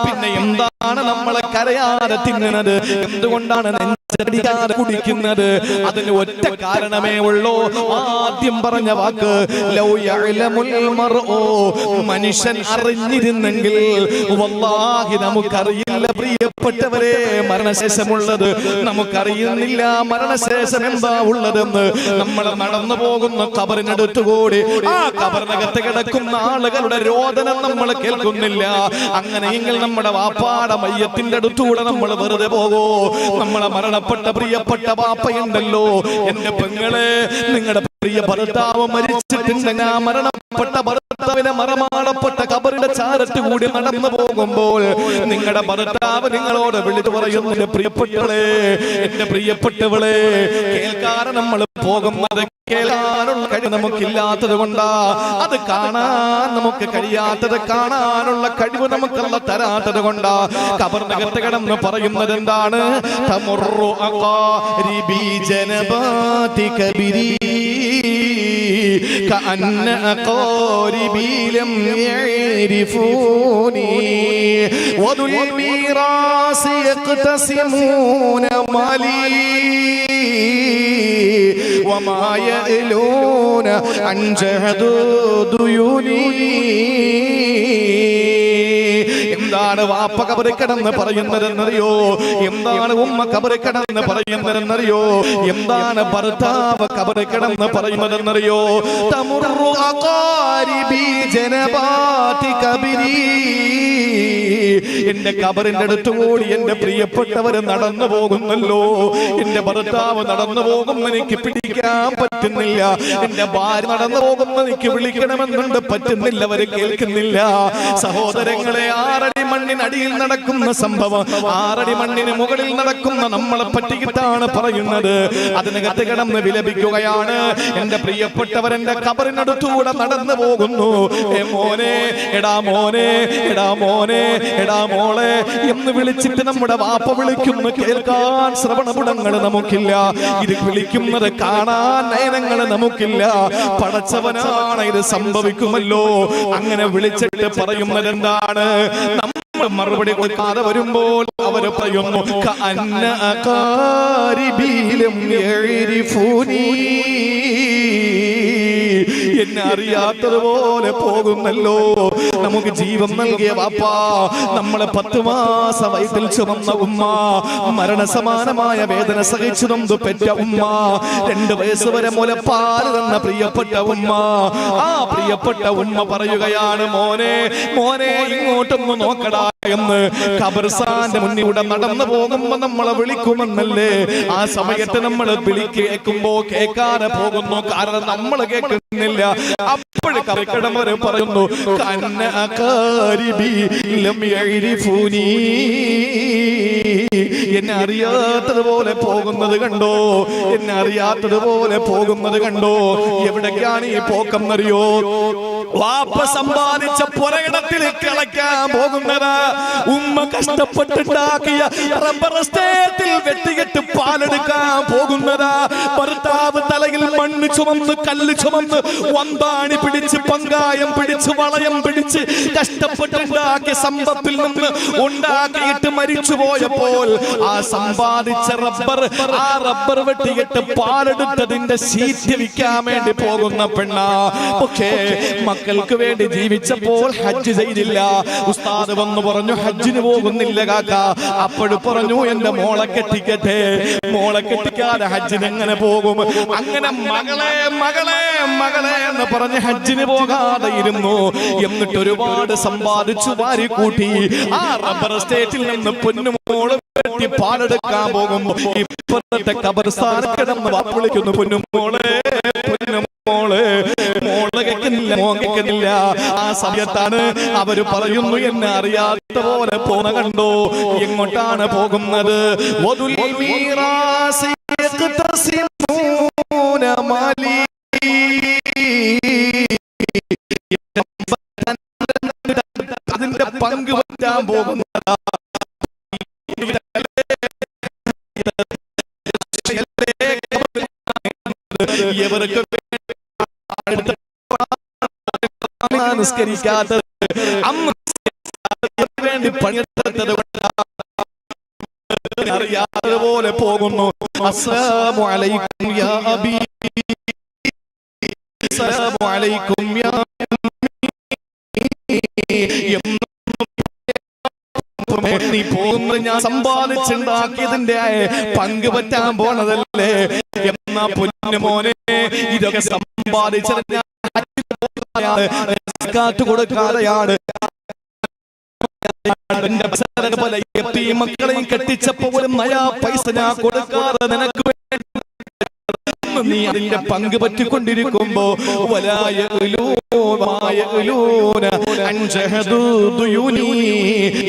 പിന്നെ എന്താണ് നമ്മളെ കരയാതെ തിന്നുന്നത്? എന്തുകൊണ്ടാണ് നെഞ്ചടിക്കാതെ കുടിക്കുന്നത്? അതിന് ഒറ്റ കാരണമേ ഉള്ളൂ. ആദ്യം പറഞ്ഞ വാക്ക് ലൗ യഅലമുൽ മർഉ, മനുഷ്യൻ അറിഞ്ഞിരുന്നെങ്കിൽ. വല്ലാഹി നമുക്കറിയില്ല പ്രിയപ്പെട്ടവരെ, മരണശേഷമുള്ളത് നമുക്കറിയുന്നില്ല. മരണശേഷം എന്താ ഉള്ളതെന്ന് നമ്മൾ നടന്നു പോകുന്ന ഖബറിനടുത്തുകൂടി ആ ഖബറിനകത്ത് കിടക്കുന്ന ആളുകളുടെ രോദനം നമ്മൾ കേൾക്കുന്നില്ല. അങ്ങനെയെങ്കിൽ നമ്മുടെ വാപ്പാട മയ്യത്തിന്റെ അടുത്തൂടെ നമ്മൾ വെറുതെ പോകോ? നമ്മളെ മരണപ്പെട്ട പ്രിയപ്പെട്ട വാപ്പയുണ്ടല്ലോ, എന്റെ പെങ്ങളെ, നിങ്ങളുടെ പ്രിയ ഭർത്താവ് മരിച്ചിട്ടുണ്ടെങ്കിൽ ആ മരണപ്പെട്ട ഭർത്താവിനെ മറമാടപ്പെട്ട ഖബറിന്റെ ചാരത്ത് കൂടി നടന്നു പോകുമ്പോൾ നിങ്ങളുടെ ഭർത്താവ് നിങ്ങളോട് വിളിച്ചു പറയുന്നു, എന്റെ പ്രിയപ്പെട്ടവളെ, എന്റെ പ്രിയപ്പെട്ടവളെ, കേൾക്കാതെ നമ്മൾ പോകുന്നത് കേൾക്കാനുള്ള കഴിവ് നമുക്കില്ലാത്തത് കൊണ്ടാ, അത് കാണാൻ നമുക്ക് കഴിയാത്തത്, കാണാനുള്ള കഴിവ് നമുക്കല്ല തരാത്തത് കൊണ്ടാ. ഖബറിനകത്ത് കിടന്ന് പറയുന്നത് എന്താണ്? തമുറു അഖാരിബി ജനബാതി കബിരി കഅന്ന അഖാരിബി ലം യഅരിഫൂനി വദുൽ മീറാസ് യഖ്തസിമൂന മാലി വമാ യഅലൂന അൻ ജഹദു ദുയൂനി. എന്താണ് വാപ്പ ഖബറിൽ കിടന്ന് പറയുന്നതെന്നറിയോ? എന്താണ് ഉമ്മ ഖബറിൽ കിടന്ന് പറയുന്നതെന്നറിയോ? എന്താണ് ഭർത്താവ് ഖബറിൽ കിടന്ന് പറയുന്നതെന്നറിയോ? തമുറു അഖാരിബി ജനബാതി കബിരി, എന്റെ ഖബറിന്റെ അടുത്തുകൂടി എന്റെ പ്രിയപ്പെട്ടവര് നടന്നു പോകുന്നല്ലോ, എന്റെ ഭർത്താവ് നടന്നു പോകുന്ന എനിക്ക് പിടിക്കാൻ പറ്റുന്നില്ല, എന്റെ ഭാര്യ നടന്നു പോകുന്ന എനിക്ക് വിളിക്കണമെന്നുണ്ട്, പറ്റുന്നില്ല, അവര് കേൾക്കുന്നില്ല. സഹോദരങ്ങളെ, 6 അടി മണ്ണിനടിയിൽ നടക്കുന്ന സംഭവം 6 അടി മണ്ണിന് മുകളിൽ നടക്കുന്ന നമ്മളെ പറ്റിയിട്ടാണ് പറയുന്നത്. അതിനകത്ത് കിടന്ന് വിലപിക്കുകയാണ്. എന്റെ പ്രിയപ്പെട്ടവർ എന്റെ ഖബറിനടുത്തൂടെ നടന്നു പോകുന്നു. മോനെ, എടാ മോനെ, എടാ മോനെ, എടാ മോളെ എന്ന് വിളിച്ചിട്ട് നമ്മുടെ വാപ്പ വിളിക്കുന്നു. കേൾക്കാൻ ശ്രവണപുടങ്ങൾ നമുക്കില്ല. ഇത് വിളിക്കുന്നത് കാണാൻ നയനങ്ങൾ നമുക്കില്ല. പടച്ചവനാണ് ഇത് സംഭവിക്കുമല്ലോ. അങ്ങനെ വിളിച്ചിട്ട് പറയുന്നത് എന്താണ്? നമ്മൾ മറുപടി കൊടുക്കാതെ വരുമ്പോൾ അവർ പറയുന്നു, എന്നെ അറിയാത്തതുപോലെ പോകുന്നല്ലോ. നമുക്ക് ജീവൻ നൽകിയ വാപ്പാ, നമ്മളെ 10 മാസം വയറ്റിൽ ചുമന്ന ഉമ്മ, മരണസമാനമായ വേദന സഹിച്ചു നൊന്ത് പെറ്റ ഉമ്മ, 2 വയസ്സ് വരെ മുലപ്പാൽ തന്ന പ്രിയപ്പെട്ട ഉമ്മ. ആ പ്രിയപ്പെട്ട ഉമ്മ പറയുകയാണ്, മോനെ മോനെ ഇങ്ങോട്ടൊന്ന് നോക്കടാ എന്ന്. ഖബർസ്ഥാന്റെ മുന്നിലൂടെ നടന്നു പോകുമ്പോ നമ്മളെ വിളിക്കുമെന്നല്ലേ. ആ സമയത്ത് നമ്മൾ വിളി കേൾക്കുമ്പോ കേൾക്കാതെ പോകുന്നു. കാരണം നമ്മൾ കേൾക്കുന്നില്ല. അപ്പോഴ് കറിക്കടമര് പറയുന്നു, എന്നെ അറിയാത്തതുപോലെ പോകുന്നത് കണ്ടോ, എന്നെ അറിയാത്തതുപോലെ പോകുന്നത് കണ്ടോ. എവിടേക്കാണ് ഈ പോക്കെന്നറിയോ? വാപ്പ സമ്പാദിച്ച പുരയിടത്തിൽ കളയ്ക്കാൻ പോകുന്നത്, ഉമ്മ കഷ്ടപ്പെട്ടുണ്ടാക്കിയ റബ്ബർ എസ്റ്റേറ്റിൽ വെട്ടികെട്ട് പാലെടുക്കാൻ പോകുന്നത്, ഭർത്താവ് തലയിൽ മണ്ണ് ചുമന്ന് കല്ല് ചുമന്ന് വന്താണി പിടിച്ച് പങ്കായം പിടിച്ച് വളയം പിടിച്ച് കഷ്ടപ്പെട്ടുണ്ടാക്കിയ സമ്പത്തിൽ നിന്ന് ഉണ്ടാക്കിയിട്ട് മരിച്ചു പോയപ്പോൾ ആ സമ്പാദിച്ച ആ റബ്ബർ വെട്ടികെട്ട് പാലെടുത്തതിന്റെ സീറ്റ് വിൽക്കാൻ വേണ്ടി പോകുന്ന പെണ്ണ. പക്ഷേ മക്കൾക്ക് വേണ്ടി ജീവിച്ചപ്പോൾ ഹജ്ജ് ചെയ്തില്ല. ഉസ്താദ് വന്നു പറഞ്ഞു, ഹജ്ജിന് പോകുന്നില്ല കാക്ക. അപ്പോഴും പറഞ്ഞു, എന്റെ മോളെ കെട്ടിക്കട്ടെ. മോളെ കെട്ടിക്കാതെ ഹജ്ജിന് എങ്ങനെ പോകും? അങ്ങനെ മകളെ മകളെ മകളെ എന്ന് പറഞ്ഞ് ഹജ്ജിന് പോകാതെ ഇരുന്നു. എന്നിട്ട് ഒരുപാട് സമ്പാദിച്ചു വാരി കൂട്ടി ആ റബ്ബർ എസ്റ്റേറ്റിൽ നിന്ന് പൊന്നുമോള് വെട്ടി പാലെടുക്കാൻ പോകുമ്പോ ഇപ്പോഴത്തെ ഖബർസ്ഥാനം കിടന്ന് വിളിക്കുന്നു, പൊന്നുമോളെ പൊന്നുമോളെ. മോള് കേൾക്കുന്നില്ല, മോൻ കേൾക്കുന്നില്ല. ആ സമയത്താണ് അവര് പറയുന്നു, എന്നെ അറിയാത്ത പോലെ പോണ കണ്ടോ. എങ്ങോട്ടാണ് പോകുന്നത്? അതിന്റെ പങ്ക് പറ്റാൻ പോകുന്നതാ. ഇവർക്ക് നിസ്കരിക്കാത്തത് അമ്മ വേണ്ടി പണിയെടുത്തത് അറിയാതെ പോലെ പോകുന്നു. അസ്സലാമു അലൈക്കും യാ അബീ, അസ്സലാമു അലൈക്കും യാ നീ പോകുന്നത് ഞാൻ സമ്പാദിച്ചുണ്ടാക്കിയതിന്റെ പങ്ക് പറ്റാൻ പോണതല്ലേ. എന്നാ പൊന്നു മോനെ, ഇതൊക്കെ സമ്പാദിച്ചത് ഞാൻ കൊടുക്കാതെയാണ്. മക്കളെയും കെട്ടിച്ചപ്പോ ഒരു നയാ പൈസ ഞാൻ കൊടുക്കാതെ നിനക്ക് നീ അതിന്റെ പങ്ക് പറ്റിക്കൊണ്ടിരിക്കുമ്പോ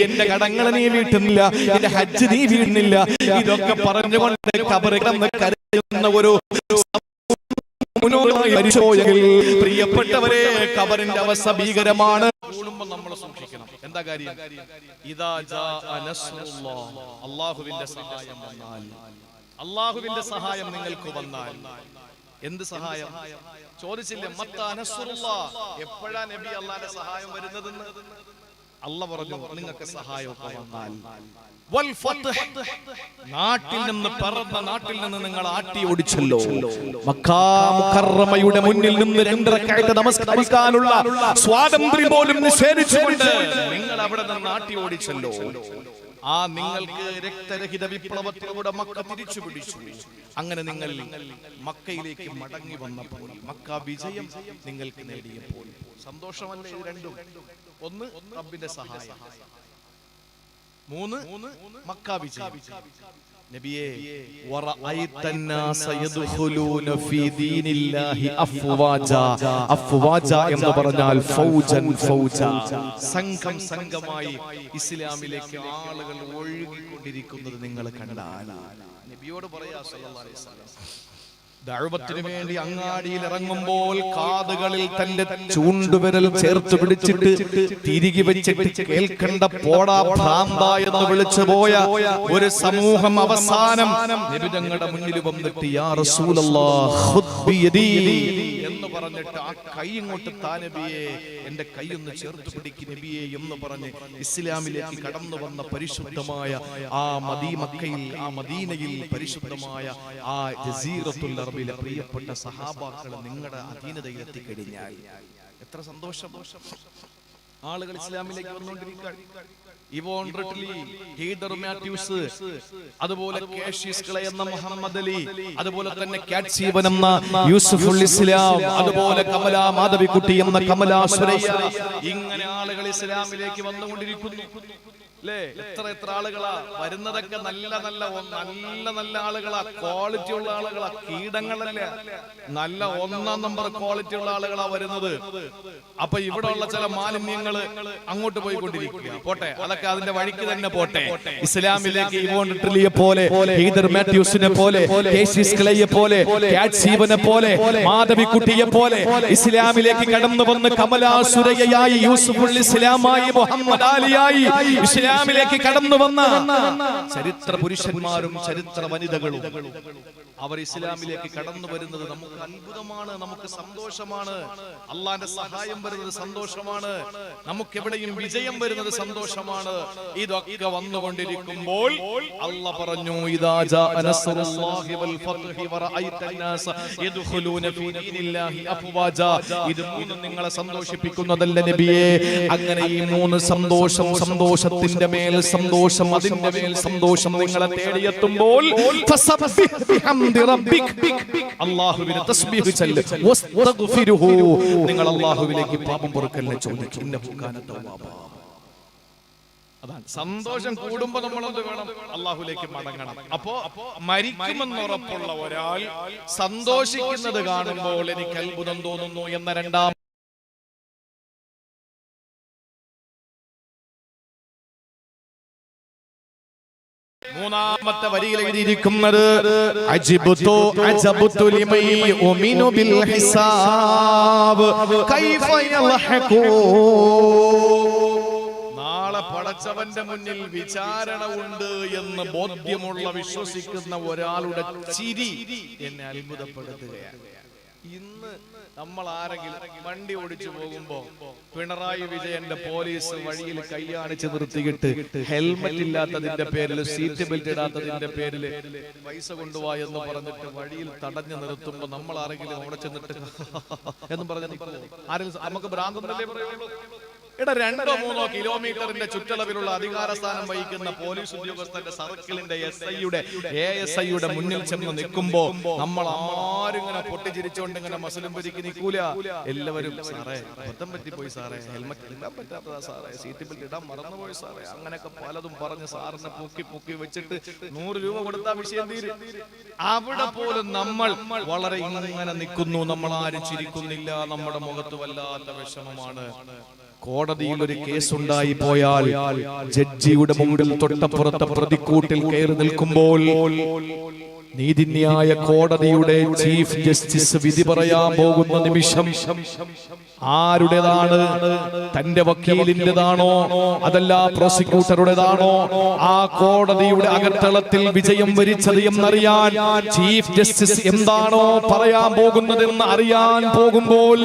എന്റെ കടങ്ങളെ നീ വീട്ടുന്നില്ല, എന്റെ ഹജ്ജ് നീ വീഴുന്നില്ല. ഇതൊക്കെ പറഞ്ഞുകൊണ്ട് ഖബറിൽ കരയുന്ന ഒരു പ്രിയപ്പെട്ടവരെ, ഖബറിന്റെ അവസ്ഥ ഭീകരമാണ്. നമ്മൾ സൂക്ഷിക്കണം. എന്താ കാര്യം? ഇദാ ജാഅ നസ്റുല്ലാഹ്, അല്ലാഹുവിന്റെ സഹായം വന്നാൽ, അല്ലാഹുവിന്റെ സഹായം നിങ്ങൾക്ക് വന്നാൽ. എന്ത് സഹായം ചോദിച്ചില്ലേ? മത്താ നസ്റുല്ലാഹ്, എപ്പോഴാ നബി അല്ലാഹുവിന്റെ സഹായം വരുന്നതെന്ന് അല്ലാഹ് പറഞ്ഞു, നിങ്ങൾക്ക് സഹായമൊക്കെ വന്നാൽ. വൽ ഫത്ഹ്, നാട്ടിൽ നിന്ന് പറന്ന നാട്ടിൽ നിന്ന് നിങ്ങൾ ആട്ടി ഓടിച്ചല്ലോ. മക്കാ മുകറമയുടെ മുന്നിൽ നിന്ന് 2 റക്അത്ത് നമസ്കരിക്കാനുള്ള സ്വാതന്ത്ര്യം പോലും നിഷേധിച്ചുകൊണ്ട് നിങ്ങൾ അവിടെ നിന്ന് ആട്ടി ഓടിച്ചല്ലോ. ആ നിങ്ങൾക്ക് രക്തരഹിത വിപ്ലവത്തിലൂടെ മക്ക തിരിച്ചു പിടിച്ചു. അങ്ങനെ നിങ്ങൾ മക്കയിലേക്ക് മടങ്ങി വന്നപ്പോൾ, മക്ക വിജയം നിങ്ങൾക്ക് നേടിയപ്പോൾ സന്തോഷമല്ലേ? ഇത് രണ്ടും. ഒന്ന് റബ്ബിന്റെ സഹായം, 3 മക്ക വിജയം. നബിയേ വറഅയ്തന്നാസ യദ്ഖുലൂന ഫീ ദീനില്ലാഹി അഫ്വാജ. അഫ്വാജ എന്ന് പറഞ്ഞാൽ ഫൗജൻ ഫൗജ, സംഘം സംഘമായി ഇസ്ലാമിലേക്ക് ആളുകൾ ഒഴുകിക്കൊണ്ടിരിക്കുന്നത് നിങ്ങൾ കണ്ടാൽ നബിയോട് പറയാ സല്ലല്ലാഹു അലൈഹി വസല്ലം, ദഅവത്തിന് വേണ്ടി അങ്ങാടിയിൽ ഇറങ്ങുമ്പോൾ കാതുകളിൽ തന്റെ ചൂണ്ടുവിരൽ ചേർത്ത് പിടിച്ചിട്ട് തിരികെ വെച്ചിട്ട് കേൾക്കണ്ട പോടാ ഭ്രാന്ത എന്ന് വിളിച്ചു പോയ ഒരു സമൂഹം അവസാനം നബി തങ്ങളുടെ മുന്നിൽ വന്നിട്ട് യാ റസൂലല്ലാഹ് ഖുദ് ബിയദി എന്ന് പറഞ്ഞിട്ട് ആ കൈ ഇങ്ങോട്ട് താ നബിയെ, എന്റെ കൈ ഒന്ന് ചേർത്ത് പിടിക്ക് നബിയെ എന്ന് പറഞ്ഞ് ഇസ്ലാമിലേക്ക് കടന്നു വന്ന പരിശുദ്ധമായ ആ മക്കയിൽ, ആ മദീനയിൽ പരിശുദ്ധമായ ആ ജസീറത്തുൽ അറബിലെ പ്രിയപ്പെട്ട സഹാബാക്കളെ നിങ്ങളുടെ അധീനതയിൽ എത്തിക്കഴിഞ്ഞാൽ എത്ര സന്തോഷം. ആളുകൾ ഇസ്ലാമിലേക്ക് വന്നുകൊണ്ടിരിക്കുകയാണ്. ഇവോൺ റിട്ലി, ഹീദർ മാത്യൂസ്, അതുപോലെ കാഷ്യസ് ക്ലേ എന്ന മുഹമ്മദ് അലി, അതുപോലെ തന്നെ കാറ്റ്സീവൻ എന്ന യൂസുഫുൽ ഇസ്ലാം, അതുപോലെ കമല മാധവിക്കുട്ടി എന്ന കമല സുരയ്യ, ഇങ്ങനെ ആളുകൾ ഇസ്ലാമിലേക്ക് വന്നുകൊണ്ടിരിക്കുന്നു. എത്ര ആളുകളാ വരുന്നതൊക്കെ, നല്ല നല്ല നല്ല നല്ല ആളുകളാ, ക്വാളിറ്റി ഉള്ള ആളുകളാ, കീടങ്ങളല്ല, നല്ല 1-ാം നമ്പർ ക്വാളിറ്റി ഉള്ള ആളുകളാ വരുന്നത്. അപ്പൊ ഇവിടെ ഉള്ള ചില മാലിന്യങ്ങള് അങ്ങോട്ട് പോയിക്കൊണ്ടിരിക്കുക. പോട്ടെ, അതൊക്കെ അതിന്റെ വഴിക്ക് തന്നെ പോട്ടെ. ഇസ്ലാമിലേക്ക് ഇവോൺ റിട്ലിയെ പോലെ, ഹീദർ മാത്യൂസിനെ പോലെ, കാഷ്യസ് ക്ലേയെ പോലെ, കാറ്റ്സീവനെ പോലെ, മാധവിക്കുട്ടിയെ പോലെ ഇസ്ലാമിലേക്ക് കടന്നു വന്ന് കമല സുരയ്യയായി, യൂസുഫുൽ ഇസ്ലാമായി, മുഹമ്മദ് അലിയായി ഇസ്ലാമിലേക്ക് കടന്നു വന്ന ചരിത്ര പുരുഷന്മാരും ചരിത്ര വനിതകളും അവർ ഇസ്ലാമിലേക്ക് കടന്നു വരുന്നത് നമുക്ക് അത്ഭുതമാണ്, നമുക്ക് സന്തോഷമാണ്. അള്ളാന്റെ സഹായം വരുന്നത് സന്തോഷമാണ്, നമുക്ക് എവിടെയും വിജയം വരുന്നത് സന്തോഷമാണ്. ഇതൊക്കെ വന്നുകൊണ്ടിരിക്കുമ്പോൾ അള്ളാഹ് പറഞ്ഞു, ഇദാ ജാഅ നസ്റുല്ലാഹി വൽ ഫത്ഹി വറഅയ്തന്നാസ യദ്ഖുലൂന ഫീ ദീനില്ലാഹി അഫ്വാജ. ഇത് മൂന്നും നിങ്ങളെ സന്തോഷിപ്പിക്കുന്നതല്ല നബിയേ. അങ്ങനെ ഈ 3 സന്തോഷം, സന്തോഷത്തിന്റെ മേൽ സന്തോഷം, അതിന്റെ മേൽ സന്തോഷം നിങ്ങളെ തേടിയെത്തുമ്പോൾ ഫസബ്ബിഹ് ബിഹംദി റബ്ബിക്, അല്ലാഹുവിനെ തസ്ബീഹ് ചൊല്ല്, വസ്തഗ്ഫിറുഹു, നിങ്ങൾ അല്ലാഹുവിലേക്ക് പാപം പൊറുക്കലിനെ ചോദിക്കുക. ഇന്നഹു കാന തവ്വാബാ. അതാണ് സന്തോഷം കൂടുമ്പോൾ നമ്മൾ എന്ത് വേണം? അല്ലാഹുവിലേക്ക് മടങ്ങണം. അപ്പോ മരിക്കുമെന്ന് ഉറപ്പുള്ള ഒരാൾ സന്തോഷിക്കുന്നത് കാണുമ്പോൾ എനിക്ക് അത്ഭുതം തോന്നുന്നു എന്ന രണ്ടാം മൂന്നാമത്തെ വരിയിൽ എഴുതിയിരിക്കുന്നത് അജിബ്തു അജബ്തു ലിമൻ യുമിനു ബിൽ ഹിസാബ് കൈഫ യൽഹഖൂ. നാളെ പടച്ചവന്റെ മുന്നിൽ വിചാരണ ഉണ്ട് എന്ന് ബോധ്യമുള്ള വിശ്വസിക്കുന്ന ഒരാളുടെ ചിരി എന്നെ അത്ഭുതപ്പെടുത്തുകയാണ്. ഇന്ന് നമ്മൾ ആരെങ്കിലും വണ്ടി ഓടിച്ചു പോകുമ്പോ പിണറായി വിജയന്റെ പോലീസ് വഴിയിൽ കൈയാണിച്ച് നിർത്തിയിട്ട് ഹെൽമറ്റ് ഇല്ലാത്തതിന്റെ പേരിൽ, സീറ്റ് ബെൽറ്റ് ഇടാത്തതിന്റെ പേരിൽ പൈസ കൊണ്ടുപോവാ എന്ന് പറഞ്ഞിട്ട് വഴിയിൽ തടഞ്ഞു നിർത്തുമ്പോ നമ്മൾ ആരെങ്കിലും അവിടെ ചെന്നിട്ട് എന്ന് പറഞ്ഞ് ആരെങ്കിലും നമുക്ക് ഭ്രാന്തല്ലേ പറയുള്ളൂ? 2-3 കിലോമീറ്ററിന്റെ ചുറ്റളവിലുള്ള അധികാരസ്ഥാനം വഹിക്കുന്ന പോലീസ് ഉദ്യോഗസ്ഥന്റെ സർക്കിളിന്റെ ASIയുടെ മുന്നിൽ ചെന്ന് നിൽക്കുമ്പോ നമ്മൾ ആരും ഇങ്ങനെ പൊട്ടിച്ചിരിച്ചോണ്ട് ഇങ്ങനെ മസലും പിരിക്ക് നിൽക്കൂല. എല്ലാവരും സാറേ അബദ്ധം പറ്റിപ്പോയി സാറേ, ഹെൽമറ്റ് ഇടാൻ പറ്റാത്തതാ സാറേ, സീറ്റ് ബെൽറ്റ് ഇടാൻ മറന്നുപോയി സാറേ, അങ്ങനെയൊക്കെ പലതും പറഞ്ഞ് സാറിനെ പൊക്കി വെച്ചിട്ട് 100 രൂപ കൊടുത്താ വിഷയം തീരും. അവിടെ പോലും നമ്മൾ വളരെ ഇങ്ങനെ നിൽക്കുന്നു, നമ്മൾ ആരും ചിരിക്കുന്നില്ല, നമ്മുടെ മുഖത്ത് വല്ലാത്ത വിഷമമാണ്. കോടതിയിൽ ഒരു കേസ് ഉണ്ടായി പോയാൽ ജഡ്ജിയുടെ മുമ്പിൽ തൊട്ടപ്പുറത്തെ പ്രതിക്കൂട്ടിൽ കയറി നിൽക്കുമ്പോൾ നീതിന്യായ കോടതിയുടെ ചീഫ് ജസ്റ്റിസ് വിധി പറയാൻ പോകുന്ന നിമിഷം ആരുടേതാണ്? തന്റെ വക്കീലിന്റേതാണോ അതല്ല പ്രോസിക്യൂട്ടറുടേതാണോ ആ കോടതിയുടെ അകത്തളത്തിൽ വിജയം വരിച്ചത് എന്നറിയാൻ ചീഫ് ജസ്റ്റിസ് എന്താണോ പറയാൻ പോകുന്നതെന്ന് അറിയാൻ പോകുമ്പോൾ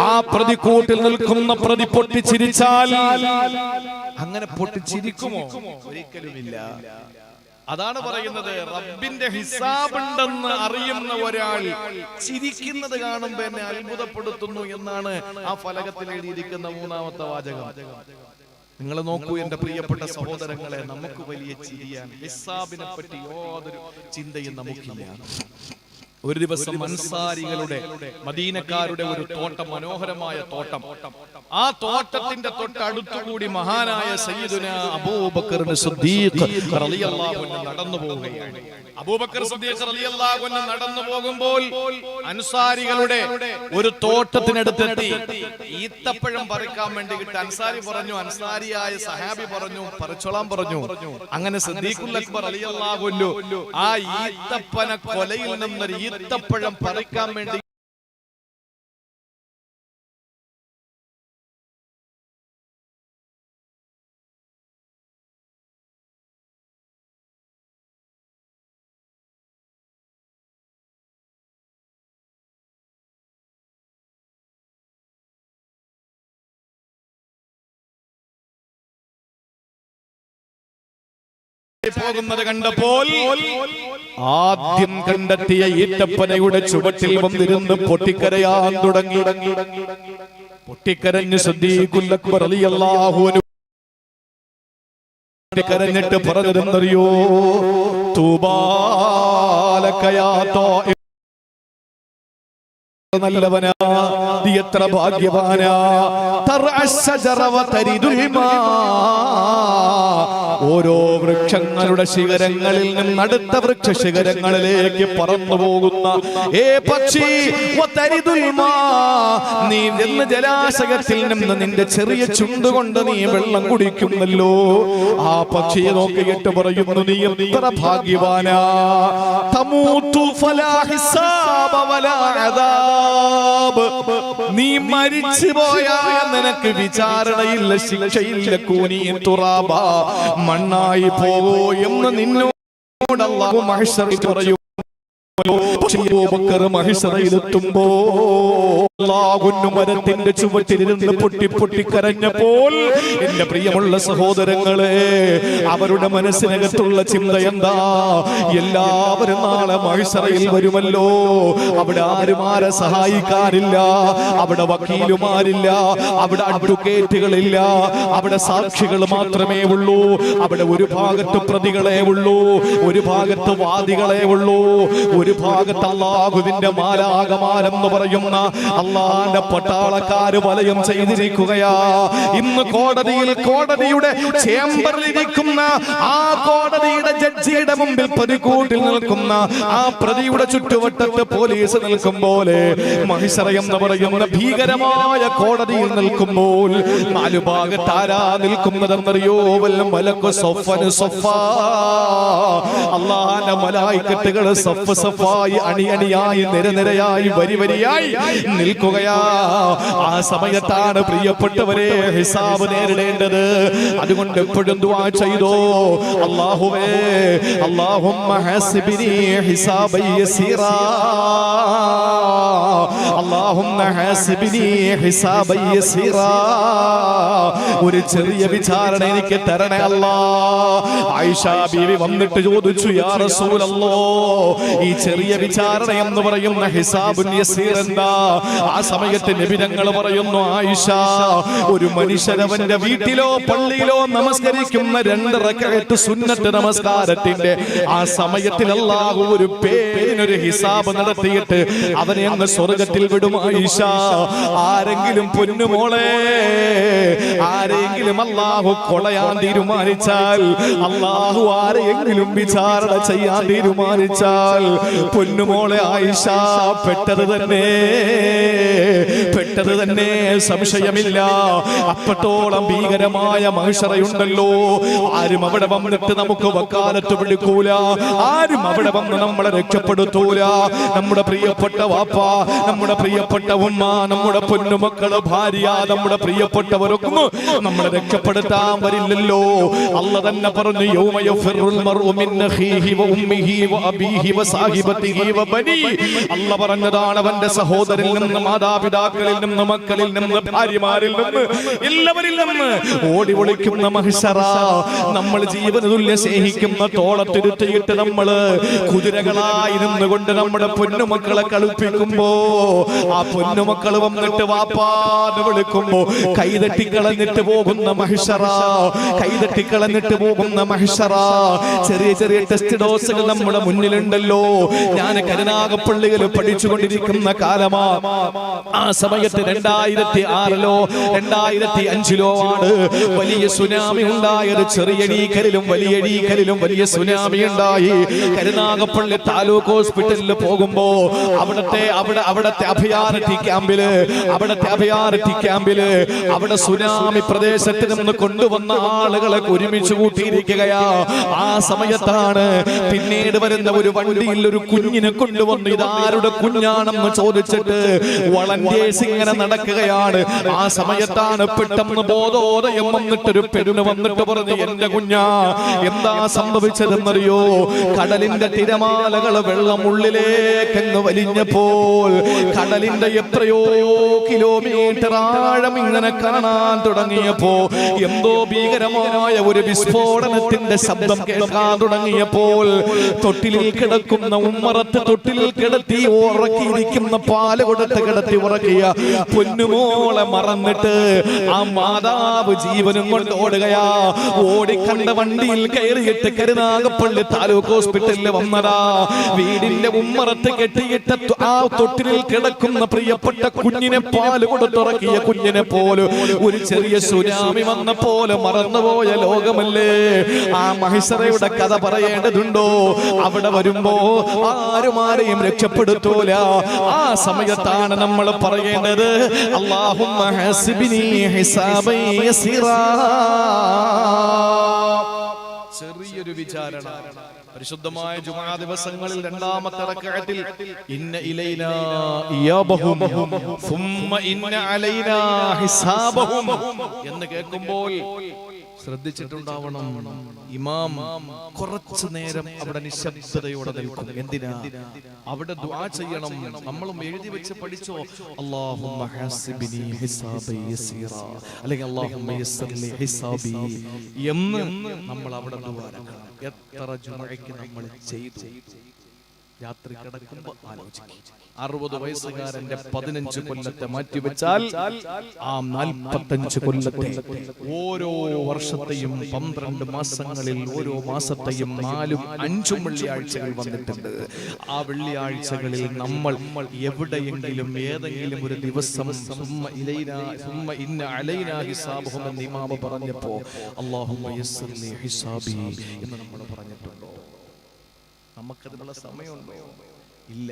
ആ പ്രതിക്കൂട്ടിൽ നിൽക്കുന്ന പ്രതി പൊട്ടിച്ചിരിച്ചാൽ അങ്ങനെ പൊട്ടിച്ചിരിക്കുമോ? ഒരിക്കലുമില്ല. അതാണ് പറയുന്നത്, റബ്ബിന്റെ ഹിസാബുണ്ടെന്ന് അറിയുന്ന ഒരാൾ ചിരിക്കുന്നത് കാണുമ്പോ എന്നെ അത്ഭുതപ്പെടുത്തുന്നു എന്നാണ് ആ ഫലകത്തിൽ എഴുതിയിരിക്കുന്ന 3-ാമത്തെ വാചകം. നിങ്ങൾ നോക്കൂ എന്റെ പ്രിയപ്പെട്ട സഹോദരങ്ങളെ, നമുക്ക് വലിയ ചിരിയാണ്. ഹിസാബിനെ പറ്റി യാതൊരു ചിന്തയും നമുക്കില്ല. ഒരു ദിവസം അൻസാരികളുടെ മദീനക്കാരുടെ ഒരു തോട്ടം, മനോഹരമായ തോട്ടം. ആ തോട്ടത്തിന്റെ തൊട്ടടുത്തുകൂടി മഹാനായ സയ്യിദുന അബൂബക്കർ സിദ്ദീഖ് റളിയല്ലാഹു അൻഹു നടന്നു പോവുകയാണ്. അബൂബക്കർ സിദ്ദീഖ് റളിയല്ലാഹു അൻഹു നടന്നു പോകുമ്പോൾ അൻസാരികളുടെ ഒരു തോട്ടത്തിനടുത്തെത്തി. ഈത്തപ്പഴം പറിക്കാൻ വേണ്ടിയിട്ട് അൻസാരി പറഞ്ഞു, അൻസാരിയായ സഹാബി പറഞ്ഞു, പറിച്ചോളാൻ പറഞ്ഞു. അങ്ങനെ സിദ്ദീഖുൽ അക്ബർ റളിയല്ലാഹു അൻഹു ആ ഈത്തപ്പന കൊലയിൽ നിന്നൊരു ഈത്തപ്പഴം പറിക്കാൻ വേണ്ടി പോകുന്നത് കണ്ടപ്പോൾ ആദ്യം കണ്ടെത്തിയ ഈത്തപ്പനയുടെ ചുവട്ടിൽ വന്നിരുന്ന് പൊട്ടിക്കരയാൻ തുടങ്ങി. പൊട്ടിക്കരഞ്ഞ് സിദ്ദീഖുൽ അക്ബർ റളിയല്ലാഹു അൻഹു കരഞ്ഞിട്ട് പറഞ്ഞതെന്നറിയോ? തൂബാലക യാ താഇ, നല്ലവനാ, നീ എത്ര ഭാഗ്യവാനാ. ഓരോ വൃക്ഷങ്ങളുടെ ശിഖരങ്ങളിൽ നിന്ന് അടുത്ത വൃക്ഷ ശിഖരങ്ങളിലേക്ക് പറന്നു പോകുന്ന പക്ഷി, നീ എന്ന് ജലാശയത്തിൽ നിന്ന് നിന്റെ ചെറിയ ചുണ്ടുകൊണ്ട് നീ വെള്ളം കുടിക്കുന്നല്ലോ. ആ പക്ഷിയെ നോക്കിയിട്ട് പറയുന്നു, നീ എത്ര ഭാഗ്യവാനാ. തമൂതു ഫലാ ഹിസാബ വലാ അദാബ്, നീ മരിച്ചു പോയാൽ നിനക്ക് വിചാരണയില്ല, ശിക്ഷയില്ല. കൂനിൻ തുറാബ, മണ്ണായി പോവോ എന്ന് നിന്നോട് അല്ലാഹു മഹ്ശറിൽ പറയും. മഹിഷറയിലെത്തുമ്പോ മരത്തിന്റെ ചുവട്ടിലിരുന്ന് പൊട്ടി പൊട്ടി കരഞ്ഞപ്പോൾ, എന്റെ പ്രിയമുള്ള സഹോദരങ്ങളെ, അവരുടെ മനസ്സിനകത്തുള്ള ചിന്ത എന്താ? എല്ലാവരും നാളെ മഹിഷറയിൽ വരുമല്ലോ. അവിടെ ആരും ആരെ സഹായിക്കാനില്ല, അവിടെ വക്കീലുമാരില്ല, അവിടെ അഡ്വക്കേറ്റുകളില്ല, അവിടെ സാക്ഷികൾ മാത്രമേ ഉള്ളൂ. അവിടെ ഒരു ഭാഗത്ത് പ്രതികളെ ഉള്ളൂ, ഒരു ഭാഗത്ത് വാദികളെ ഉള്ളൂ, ഒരു ഭാഗത്ത് അല്ലാഹുവിന്റെ മാലാകമാരെന്ന് പറയുന്ന അള്ളാന്റെ പട്ടാളക്കാര് വലയം ചെയ്തിരിക്കുകയാ. ഇന്ന് കോടതിയുടെ ചേംബറിലിരിക്കുന്ന ആ കോടതിയുടെ ജഡ്ജിയുടെ മുമ്പിൽ പ്രതികൂട്ടിൽ നിൽക്കുന്ന ആ പ്രതിയുടെ ചുറ്റുവട്ടത്ത് പോലീസ് നിൽക്കും പോലെ മഹിഷറ എന്ന് പറയുന്ന ഭീകരമായ കോടതിയിൽ നിൽക്കുമ്പോൾ നാലു ഭാഗത്ത് ആരാ നിൽക്കുന്നതെന്നറിയോ? വല്ല മലക്കു സഫൻ സഫാ, അള്ളാന്റെ മലായിക്കത്തുകൾ സഫ് സഫായി അണിയണിയായി നിരനിരയായി വരിവരിയായി നിൽക്കുകയാ. ആ സമയത്താണ് പ്രിയപ്പെട്ടവരെ ഹിസാബ് നേരിടേണ്ടത്. അതുകൊണ്ട് എപ്പോഴും ദുആ ചെയ്തോ, അല്ലാഹുവേ അല്ലാഹുമ്മ ഹസിബിനി ഹിസാബൻ യസീറാ, അല്ലാഹുമ്മ ഹസിബിനി ഹിസാബൻ യസീറാ, ഒരു ചെറിയ വിചാരണ എനിക്ക് തരണേ അല്ലാ. ആയിഷ ബീവി വന്നിട്ട് ചോദിച്ചു, യാ റസൂലല്ലാഹ്, ഈ ചെറിയ വിചാരണ എന്ന് പറയുന്ന ഹിസാബുൻ യസീർ എന്താ? ആ സമയത്ത് നബി തങ്ങൾ പറയുന്നു, ആയിഷ, ഒരു മനുഷ്യനവന്റെ വീട്ടിലോ പള്ളിയിലോ നമസ്കരിക്കുന്ന 2 റക്അത്ത് സുന്നത്ത് നമസ്കാരത്തിന്റെ ആ സമയത്തിൽ അല്ലാഹു ഒരു പേരിനൊരു ഹിസാബ് നടത്തിയിട്ട് അവനെ അങ്ങ് സ്വർഗത്തിൽ വിടും. ആയിഷ, ആരെങ്കിലും പൊന്നുമോളെ, ആരെങ്കിലും അല്ലാഹു കൊളയാൻ തീരുമാനിച്ചാൽ, അല്ലാഹു ആരെയെങ്കിലും വിചാരണ ചെയ്യാൻ തീരുമാനിച്ചാൽ, പൊന്നുമോളെ ആയിഷ, പെട്ടത് തന്നെ സംശയമില്ല. അപ്പത്തോളം ഭീകരമായ മഹിഷറയുണ്ടല്ലോ. ആരും അവിടെ വന്നിട്ട് നമുക്ക് വക്കാലത്ത് പിടിക്കൂല, ആരും അവിടെ വന്ന് നമ്മളെ രക്ഷപ്പെടുത്തൂല. നമ്മുടെ പ്രിയപ്പെട്ട വാപ്പ, നമ്മുടെ പ്രിയപ്പെട്ട ഉമ്മ, നമ്മുടെ പൊന്നുമക്കള്, ഭാര്യ, നമ്മുടെ പ്രിയപ്പെട്ടവരൊക്കെ നമ്മളെ രക്ഷപ്പെടുത്താൻ വരില്ലല്ലോ. അല്ല തന്നെ പറഞ്ഞു, യൗമ യഫിറുൽ മർഉ മിൻ അഖീഹി വ ഉമ്മിഹി വ അബീഹി വ സാഹിബതിഹി വ ബനി. അല്ല പറഞ്ഞതാണ്, അവന്റെ സഹോദരനിൽ നിന്ന്, മാതാപിതാക്കളിൽ നിന്ന്, നിന്ന്, മക്കളിൽ നിന്ന്, ഭാര്യമാരിൽ നിന്ന്, എല്ലാവരിൽ നിന്ന് ഓടി ഒളിക്കുന്ന മഹ്ശറ. നമ്മൾ ജീവന തുല്യ സ്നേഹിക്കുന്ന തോളത്തിരുത്തിയിട്ട് നമ്മള് കുതിരകളായി നിന്നുകൊണ്ട് നമ്മുടെ പൊന്നുമക്കളെ കളിപ്പിക്കുമ്പോ ആ പൊന്നുമക്കൾ വന്നിട്ട് വാപ്പാന്ന് വിളിക്കുമ്പോ കൈതട്ടിക്കളഞ്ഞിട്ട് പോകുന്ന മഹ്ശറ, കൈതട്ടിക്കളഞ്ഞിട്ട് പോകുന്ന മഹ്ശറ. ചെറിയ ചെറിയ ടെസ്റ്റ് ഡോസുകൾ നമ്മുടെ മുന്നിലുണ്ടല്ലോ. ഞാൻ കരുനാഗപ്പള്ളിയിൽ പഠിച്ചുകൊണ്ടിരിക്കുന്ന കാലമാ. ആ സമയത്ത് 2006-ലോ 2005-ലോ ആണ് വലിയ സുനാമി ഉണ്ടായത്. ചെറിയഴീക്കലിലും വലിയഴീക്കലിലും വലിയ സുനാമി ഉണ്ടായി. കരുനാഗപ്പള്ളി താലൂക്ക് ഹോസ്പിറ്റലിൽ പോകുമ്പോ അവിടത്തെ അഭയാർത്ഥി ക്യാമ്പില് അവിടെ സുനാമി പ്രദേശത്ത് നിന്ന് കൊണ്ടുവന്ന ആളുകളെ ഒരുമിച്ച് കൂട്ടിയിരിക്കുകയാ. ആ സമയത്താണ് പിന്നീട് വരുന്ന ഒരു വണ്ടിയിൽ ഒരു കുഞ്ഞിനെ കൊണ്ടുവന്നു. ഇതാരുടെ കുഞ്ഞാണെന്ന് ചോദിച്ചിട്ട് വളണ്ടിയേഴ്സ് ഇങ്ങനെ നടക്കുകയാണ്. ആ സമയത്താണ് പെട്ടെന്ന് ബോധോദയം വന്നിട്ടൊരു പെണ്ണ് വന്നിട്ട് പറഞ്ഞു, എന്റെ കുഞ്ഞാ. എന്താ സംഭവിച്ചതെന്നറിയോ? കടലിന്റെ തിരമാലകൾ വെള്ളം ഉള്ളിലേക്കെന്ന് വലിഞ്ഞപ്പോൾ കടലിന്റെ എത്രയോ കിലോമീറ്റർ ആഴം ഇങ്ങനെ കാണാൻ തുടങ്ങിയപ്പോ എന്തോ ഭീകരമായ ഒരു വിസ്ഫോടനത്തിന്റെ ശബ്ദം കേൾക്കാൻ തുടങ്ങിയപ്പോൾ തൊട്ടിലിൽ കിടക്കുന്ന ഉമ്മറത്ത് തൊട്ടിലിൽ കിടത്തി ഉറക്കിയിരിക്കുന്ന പാല് കൊടുത്ത് കിടത്തി ഉറക്കിയ പൊന്നുമോളെ മറന്നിട്ട് ആ മാതാവ് ജീവനും കൊണ്ട് ഓടുകയാ. ഓടിക്കണ്ട വണ്ടിയിൽ കയറിയിട്ട് കരുനാഗപ്പള്ളി താലൂക്ക് ഹോസ്പിറ്റലിൽ വന്നതാ. വീടിന്റെ ഉമ്മറത്ത് കെട്ടിയിട്ട ആ തൊട്ടിലിൽ കിടക്കുന്ന പ്രിയപ്പെട്ട കുഞ്ഞിനെ പാല് കൊടുത്തുറക്കിയ കുഞ്ഞിനെ പോലെ ഒരു ചെറിയ സുനാമി വന്ന പോലെ മറന്നുപോയ ലോകമല്ലേ. ആ മഹ്ശറയുടെ കഥ പറയേണ്ടതുണ്ടോ? അവിടെ വരുമ്പോ ആരും രക്ഷപ്പെടുത്തൂല. ആ സമയത്താണ് നമ്മൾ പറയേണ്ടത്, അല്ലാഹുമ്മ ഹസിബ്നി ഹിസാബൻ യസീറാ. ചെറിയൊരു വിചാരണ. പരിശുദ്ധമായ ജുമാ ദിവസങ്ങളിൽ രണ്ടാമത്തെ റക്അത്തിൽ ഇന്ന ഇലൈനാ ഇയാബഹും സുമ്മ ഇന്ന അലൈനാ ഹിസാബഹും എന്ന് കേൾക്കുമ്പോൾ ശ്രദ്ധിച്ചിട്ടുണ്ടാവണം. ഇമാം കുറച്ചു നേരം അവിടെ നിശബ്ദതയോടെ നിൽക്കും. എന്തിനാ? അവിടെ ദുആ ചെയ്യണം. നമ്മളും എഴുതി വെച്ച് പഠിച്ചോ, അല്ലാഹുമ്മ ഹസിബ്നി ഹിസാബൻ യസീറാ, അല്ലെങ്കിൽ അല്ലാഹുമ്മ യസ്സിർലി ഹിസാബി എന്ന് നമ്മൾ അവിടെ ദുആ ചെയ്യണം. എത്ര ജുമഅയ്ക്ക് നമ്മൾ ചെയ്തു? രാത്രി കിടക്കുമ്പോൾ ആലോചിക്കും. 60 വയസ്സുകാരന്റെ 15 കൊല്ലത്തെ മാറ്റിവെച്ചാൽ ആ 45 കൊല്ലത്തെ ഓരോ വർഷത്തെയും 12 മാസങ്ങളിൽ ഓരോ മാസത്തെയും 4ഉം 5ഉം വെള്ളിയാഴ്ചകൾ വന്നിട്ടുണ്ട്. ആ വെള്ളിയാഴ്ചകളിൽ നമ്മൾ എവിടെയെങ്കിലും ഏതെങ്കിലും ഒരു ദിവസം സുമ്മ ഇന്ന അലൈനാ ഹിസാബുഹും എന്ന് ഇമാം പറഞ്ഞപ്പോ അല്ലാഹുമ്മ യസ്സിർലി ഹിസാബി എന്ന് നമ്മൾ പറഞ്ഞിട്ടുണ്ടോ? നമുക്കതിനുള്ള സമയമുണ്ടോ? ഇല്ല.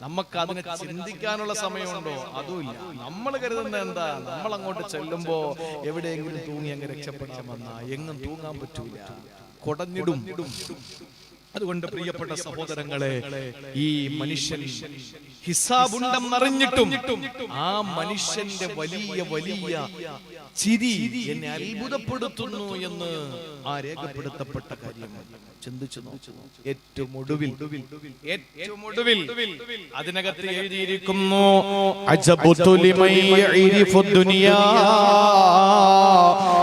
നമുക്ക് അതിനെ ചിന്തിക്കാനുള്ള സമയമുണ്ടോ? അതുമില്ല. നമ്മൾ കരുതുന്ന എന്താ? നമ്മൾ അങ്ങോട്ട് ചെല്ലുമ്പോ എവിടെയെങ്കിലും തൂങ്ങി അങ്ങ് രക്ഷപ്പെടാമെന്നാ. എങ്ങും തൂങ്ങാൻ പറ്റൂല, കൊടഞ്ഞിടും. അതുകൊണ്ട് പ്രിയപ്പെട്ട സഹോദരങ്ങളെ, ഈ മനുഷ്യൻ ഹിസാബുണ്ടെന്നറിഞ്ഞിട്ടും ആ മനുഷ്യന്റെ വലിയ വലിയ ചിരി എന്നെ അത്ഭുതപ്പെടുത്തുന്നു എന്ന് ആ രേഖപ്പെടുത്തപ്പെട്ട കാര്യം ചിന്തിച്ചു നോക്കൂ. ഏറ്റവും ഒടുവിൽ അതിനകത്ത് എഴുതിയിരിക്കുന്നു, അജബതു ലിമൻ യഅരിഫു ദുനിയാ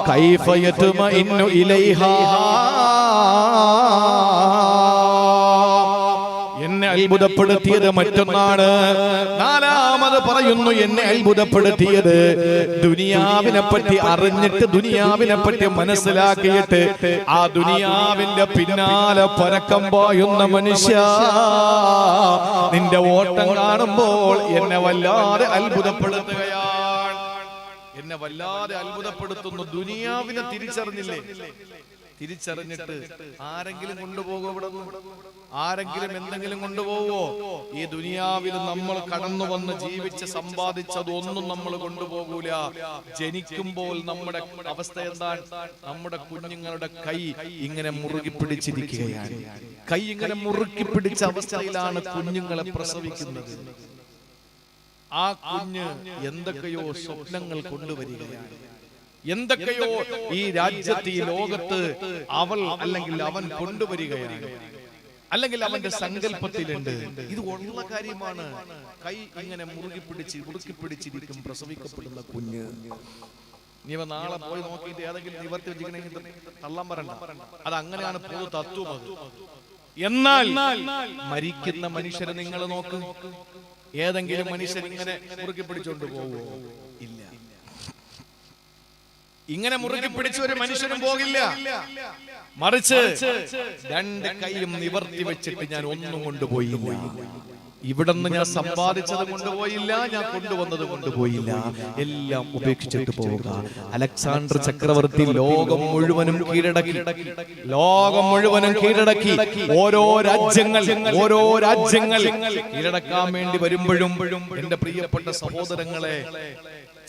കൈഫ യത്മഇന്നു ഇലൈഹാ. എന്നെ അത്ഭുതപ്പെടുത്തിയത് മറ്റൊന്നാണ്. നാലാമത് പറയുന്നു, എന്നെ അത്ഭുതപ്പെടുത്തിയത് ദുനിയാവിനെ പറ്റി അറിഞ്ഞിട്ട്, ദുനിയാവിനെ പറ്റി മനസ്സിലാക്കിയിട്ട് ആ ദുനിയാവിന്റെ പിന്നാലെ പരക്കം പായുന്ന മനുഷ്യ, നിന്റെ ഓട്ടം കാണുമ്പോൾ എന്നെ വല്ലാതെ അത്ഭുതപ്പെടുത്തുകയാണ്. എന്നെ വല്ലാതെ അത്ഭുതപ്പെടുത്തുന്നു. ദുനിയാവിനെ തിരിച്ചറിഞ്ഞില്ലേ? തിരിച്ചറിഞ്ഞിട്ട് ആരെങ്കിലും കൊണ്ടുപോകുമോ? ഇവിടെ ആരെങ്കിലും എന്തെങ്കിലും കൊണ്ടുപോവോ? ഈ ദുനിയാവിൽ നമ്മൾ കടന്നു വന്ന് ജീവിച്ച് സമ്പാദിച്ചതൊന്നും നമ്മൾ കൊണ്ടുപോകൂല. ജനിക്കുമ്പോൾ നമ്മുടെ അവസ്ഥ എന്താണ്? നമ്മുടെ കുഞ്ഞുങ്ങളുടെ കൈ ഇങ്ങനെ മുറുകി പിടിച്ചിരിക്കുകയാണ്. കൈ ഇങ്ങനെ മുറുക്കി പിടിച്ച അവസ്ഥയിലാണ് കുഞ്ഞുങ്ങളെ പ്രസവിക്കുന്നത്. ആ കുഞ്ഞ് എന്തൊക്കെയോ സ്വപ്നങ്ങൾ കൊണ്ടുവരികയാണ്. എന്തൊക്കെയോ ഈ രാജ്യത്ത്, ഈ ലോകത്ത് അവൾ അല്ലെങ്കിൽ അവൻ കൊണ്ടുവരികയാണ്. അല്ലെങ്കിൽ അവന്റെ സങ്കല്പത്തിലുണ്ട്. ഇത് ഉള്ള കാര്യമാണ്. കൈ ഇങ്ങനെ മുറുക്കി പിടിച്ചിരിക്കും പ്രസവിക്കപ്പെടുന്ന കുഞ്ഞ്. നീ നാളെ പോയി നോക്കിയിട്ട് ഏതെങ്കിലും നിവർത്തി വെച്ചിട്ടുണ്ടെങ്കിൽ തള്ളാൻ പറയണ്ട. അത് അങ്ങനെയാണ് പൊതു തത്വം. അത് എന്നാൽ മരിക്കുന്ന മനുഷ്യരെ നിങ്ങൾ നോക്ക്. ഏതെങ്കിലും മനുഷ്യൻ ഇങ്ങനെ മുറുക്കി പിടിച്ചോണ്ട് പോവോ? ഇല്ല. ഇങ്ങനെ മുറുക്കി പിടിച്ച ഒരു മനുഷ്യനും പോകില്ല. മറിച്ച് രണ്ട് കൈയും നിവർത്തി വെച്ചിട്ട് ഞാൻ ഒന്നും കൊണ്ടുപോയില്ല. ഇവിടുന്ന് ഞാൻ സമ്പാദിച്ചത് കൊണ്ടുപോയില്ല, ഞാൻ കൊണ്ടുവന്നത് കൊണ്ടുപോയില്ല, എല്ലാം ഉപേക്ഷിച്ചിട്ട് പോവുക. അലക്സാണ്ടർ ചക്രവർത്തി ലോകം മുഴുവനും കീഴടക്കി. ഓരോ രാജ്യങ്ങൾ കീഴടക്കാൻ വേണ്ടി വരുമ്പോഴും എന്റെ പ്രിയപ്പെട്ട സഹോദരങ്ങളെ,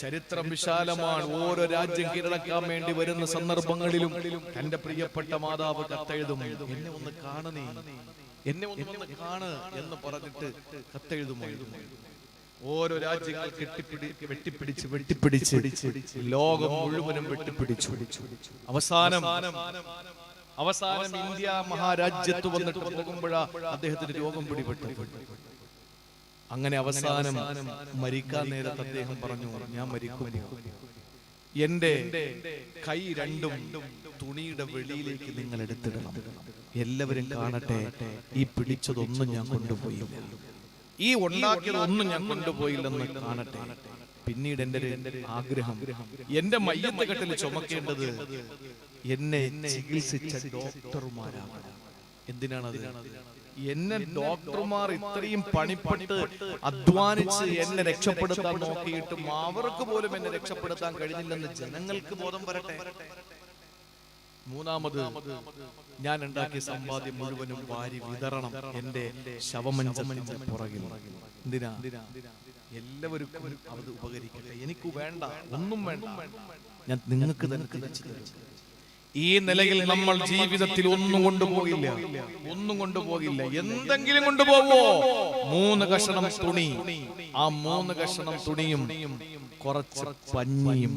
ചരിത്രം വിശാലമാണ്. ഓരോ രാജ്യം കീഴടക്കാൻ വേണ്ടി വരുന്ന സന്ദർഭങ്ങളിലും എന്റെ പ്രിയപ്പെട്ട മാതാവ് കത്തെഴുതും, എന്നെ ഒന്ന് കാണണേ, എന്നെ ഒന്ന് കാണ് എന്ന് പറഞ്ഞിട്ട് കത്തെഴുതുമായിരുന്നു. ഓരോ രാജ്യങ്ങൾ വെട്ടിപ്പിടിച്ച് ലോകം മുഴുവനും വെട്ടിപ്പിടിച്ചു. അവസാനം ഇന്ത്യ മഹാരാജ്യത്ത് വന്നിട്ട് പോകുമ്പോഴാ അദ്ദേഹത്തിന് രോഗം പിടിപെട്ടു. അങ്ങനെ അവസാനം മരിക്കാൻ നേരത്ത് അദ്ദേഹം പറഞ്ഞു, ഞാൻ മരിക്കുന്നു, എന്റെ കൈ രണ്ടും തുണിയുടെ വെളിയിലേക്ക് നിങ്ങൾ എടുത്തിടണം, എല്ലാവരും കാണട്ടെ, ഈ പിടിച്ചതൊന്നും ഞാൻ കൊണ്ടുപോയില്ല, ഈ ഉണ്ടാക്കിയതൊന്നും ഞാൻ കൊണ്ടുപോയില്ലെന്ന് കാണട്ടെ. പിന്നീട് എന്റെ ആഗ്രഹം, എന്റെ മയ്യത്ത് കെട്ടിൽ ചുമക്കേണ്ടത് എന്നെ ചികിത്സിച്ച ഡോക്ടർമാരാണ്. എന്തിനാണത്? എന്നെ ഡോക്ടർമാർ ഇത്രയും പണിപ്പെട്ട് അധ്വാനിച്ച് എന്നെ രക്ഷപ്പെടുത്താൻ നോക്കിയിട്ടും അവർക്ക് പോലും എന്നെ രക്ഷപ്പെടുത്താൻ കഴിഞ്ഞില്ലെന്ന് ജനങ്ങൾക്ക് ബോധം വരട്ടെ. മൂന്നാമത്, ഞാൻ ഉണ്ടാക്കിയ സമ്പാദ്യം മുഴുവനും വാരി വിതരണം എന്റെ ശവമഞ്ചത്തിന്റെ പുറകിൽ. എന്തിനാ? എല്ലാവർക്കും അത് ഉപകരിക്കട്ടെ, എനിക്ക് വേണ്ട, ഒന്നും വേണ്ട, ഞാൻ നിങ്ങൾക്ക് തന്നെ തിരിച്ചു തരും. ഈ നിലയിൽ നമ്മൾ ജീവിതത്തിൽ ഒന്നും കൊണ്ടുപോകില്ല. എന്തെങ്കിലും കൊണ്ടുപോവോ? 3 കഷണം തുണി. ആ 3 കഷണം തുണിയും കുറച്ച് പഞ്ഞിയും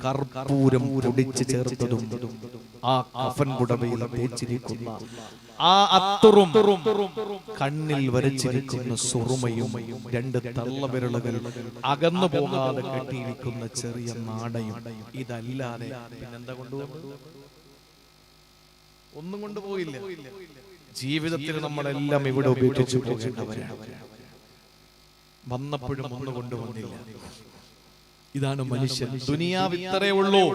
കർപ്പൂരം പൊടിച്ച് ചേർത്തതും ആ കഫൻ പുടവയിൽ തേച്ചിരിക്കുന്ന ആ അത്തറും കണ്ണിൽ വരച്ചിരിക്കുന്ന സുറുമയും 2 തള്ളവിരലുകൾ അകന്നു പോകാതെ കെട്ടിയിരിക്കുന്ന ചെറിയ നാടയും. ഇതല്ലാതെ പിന്നെന്താ കൊണ്ടുപോകുന്നത്? ഒന്നും കൊണ്ടുപോയില്ല. ജീവിതത്തിൽ നമ്മളെല്ലാം ഇവിടെ ഉപേക്ഷിച്ചു പോകേണ്ടവരാണ്. വന്നപ്പോഴും ഒന്നും കൊണ്ടുവന്നില്ല. ഇതാണ് മനുഷ്യൻ. ദുനിയാവ് ഇത്രയേ ഉള്ളൂ.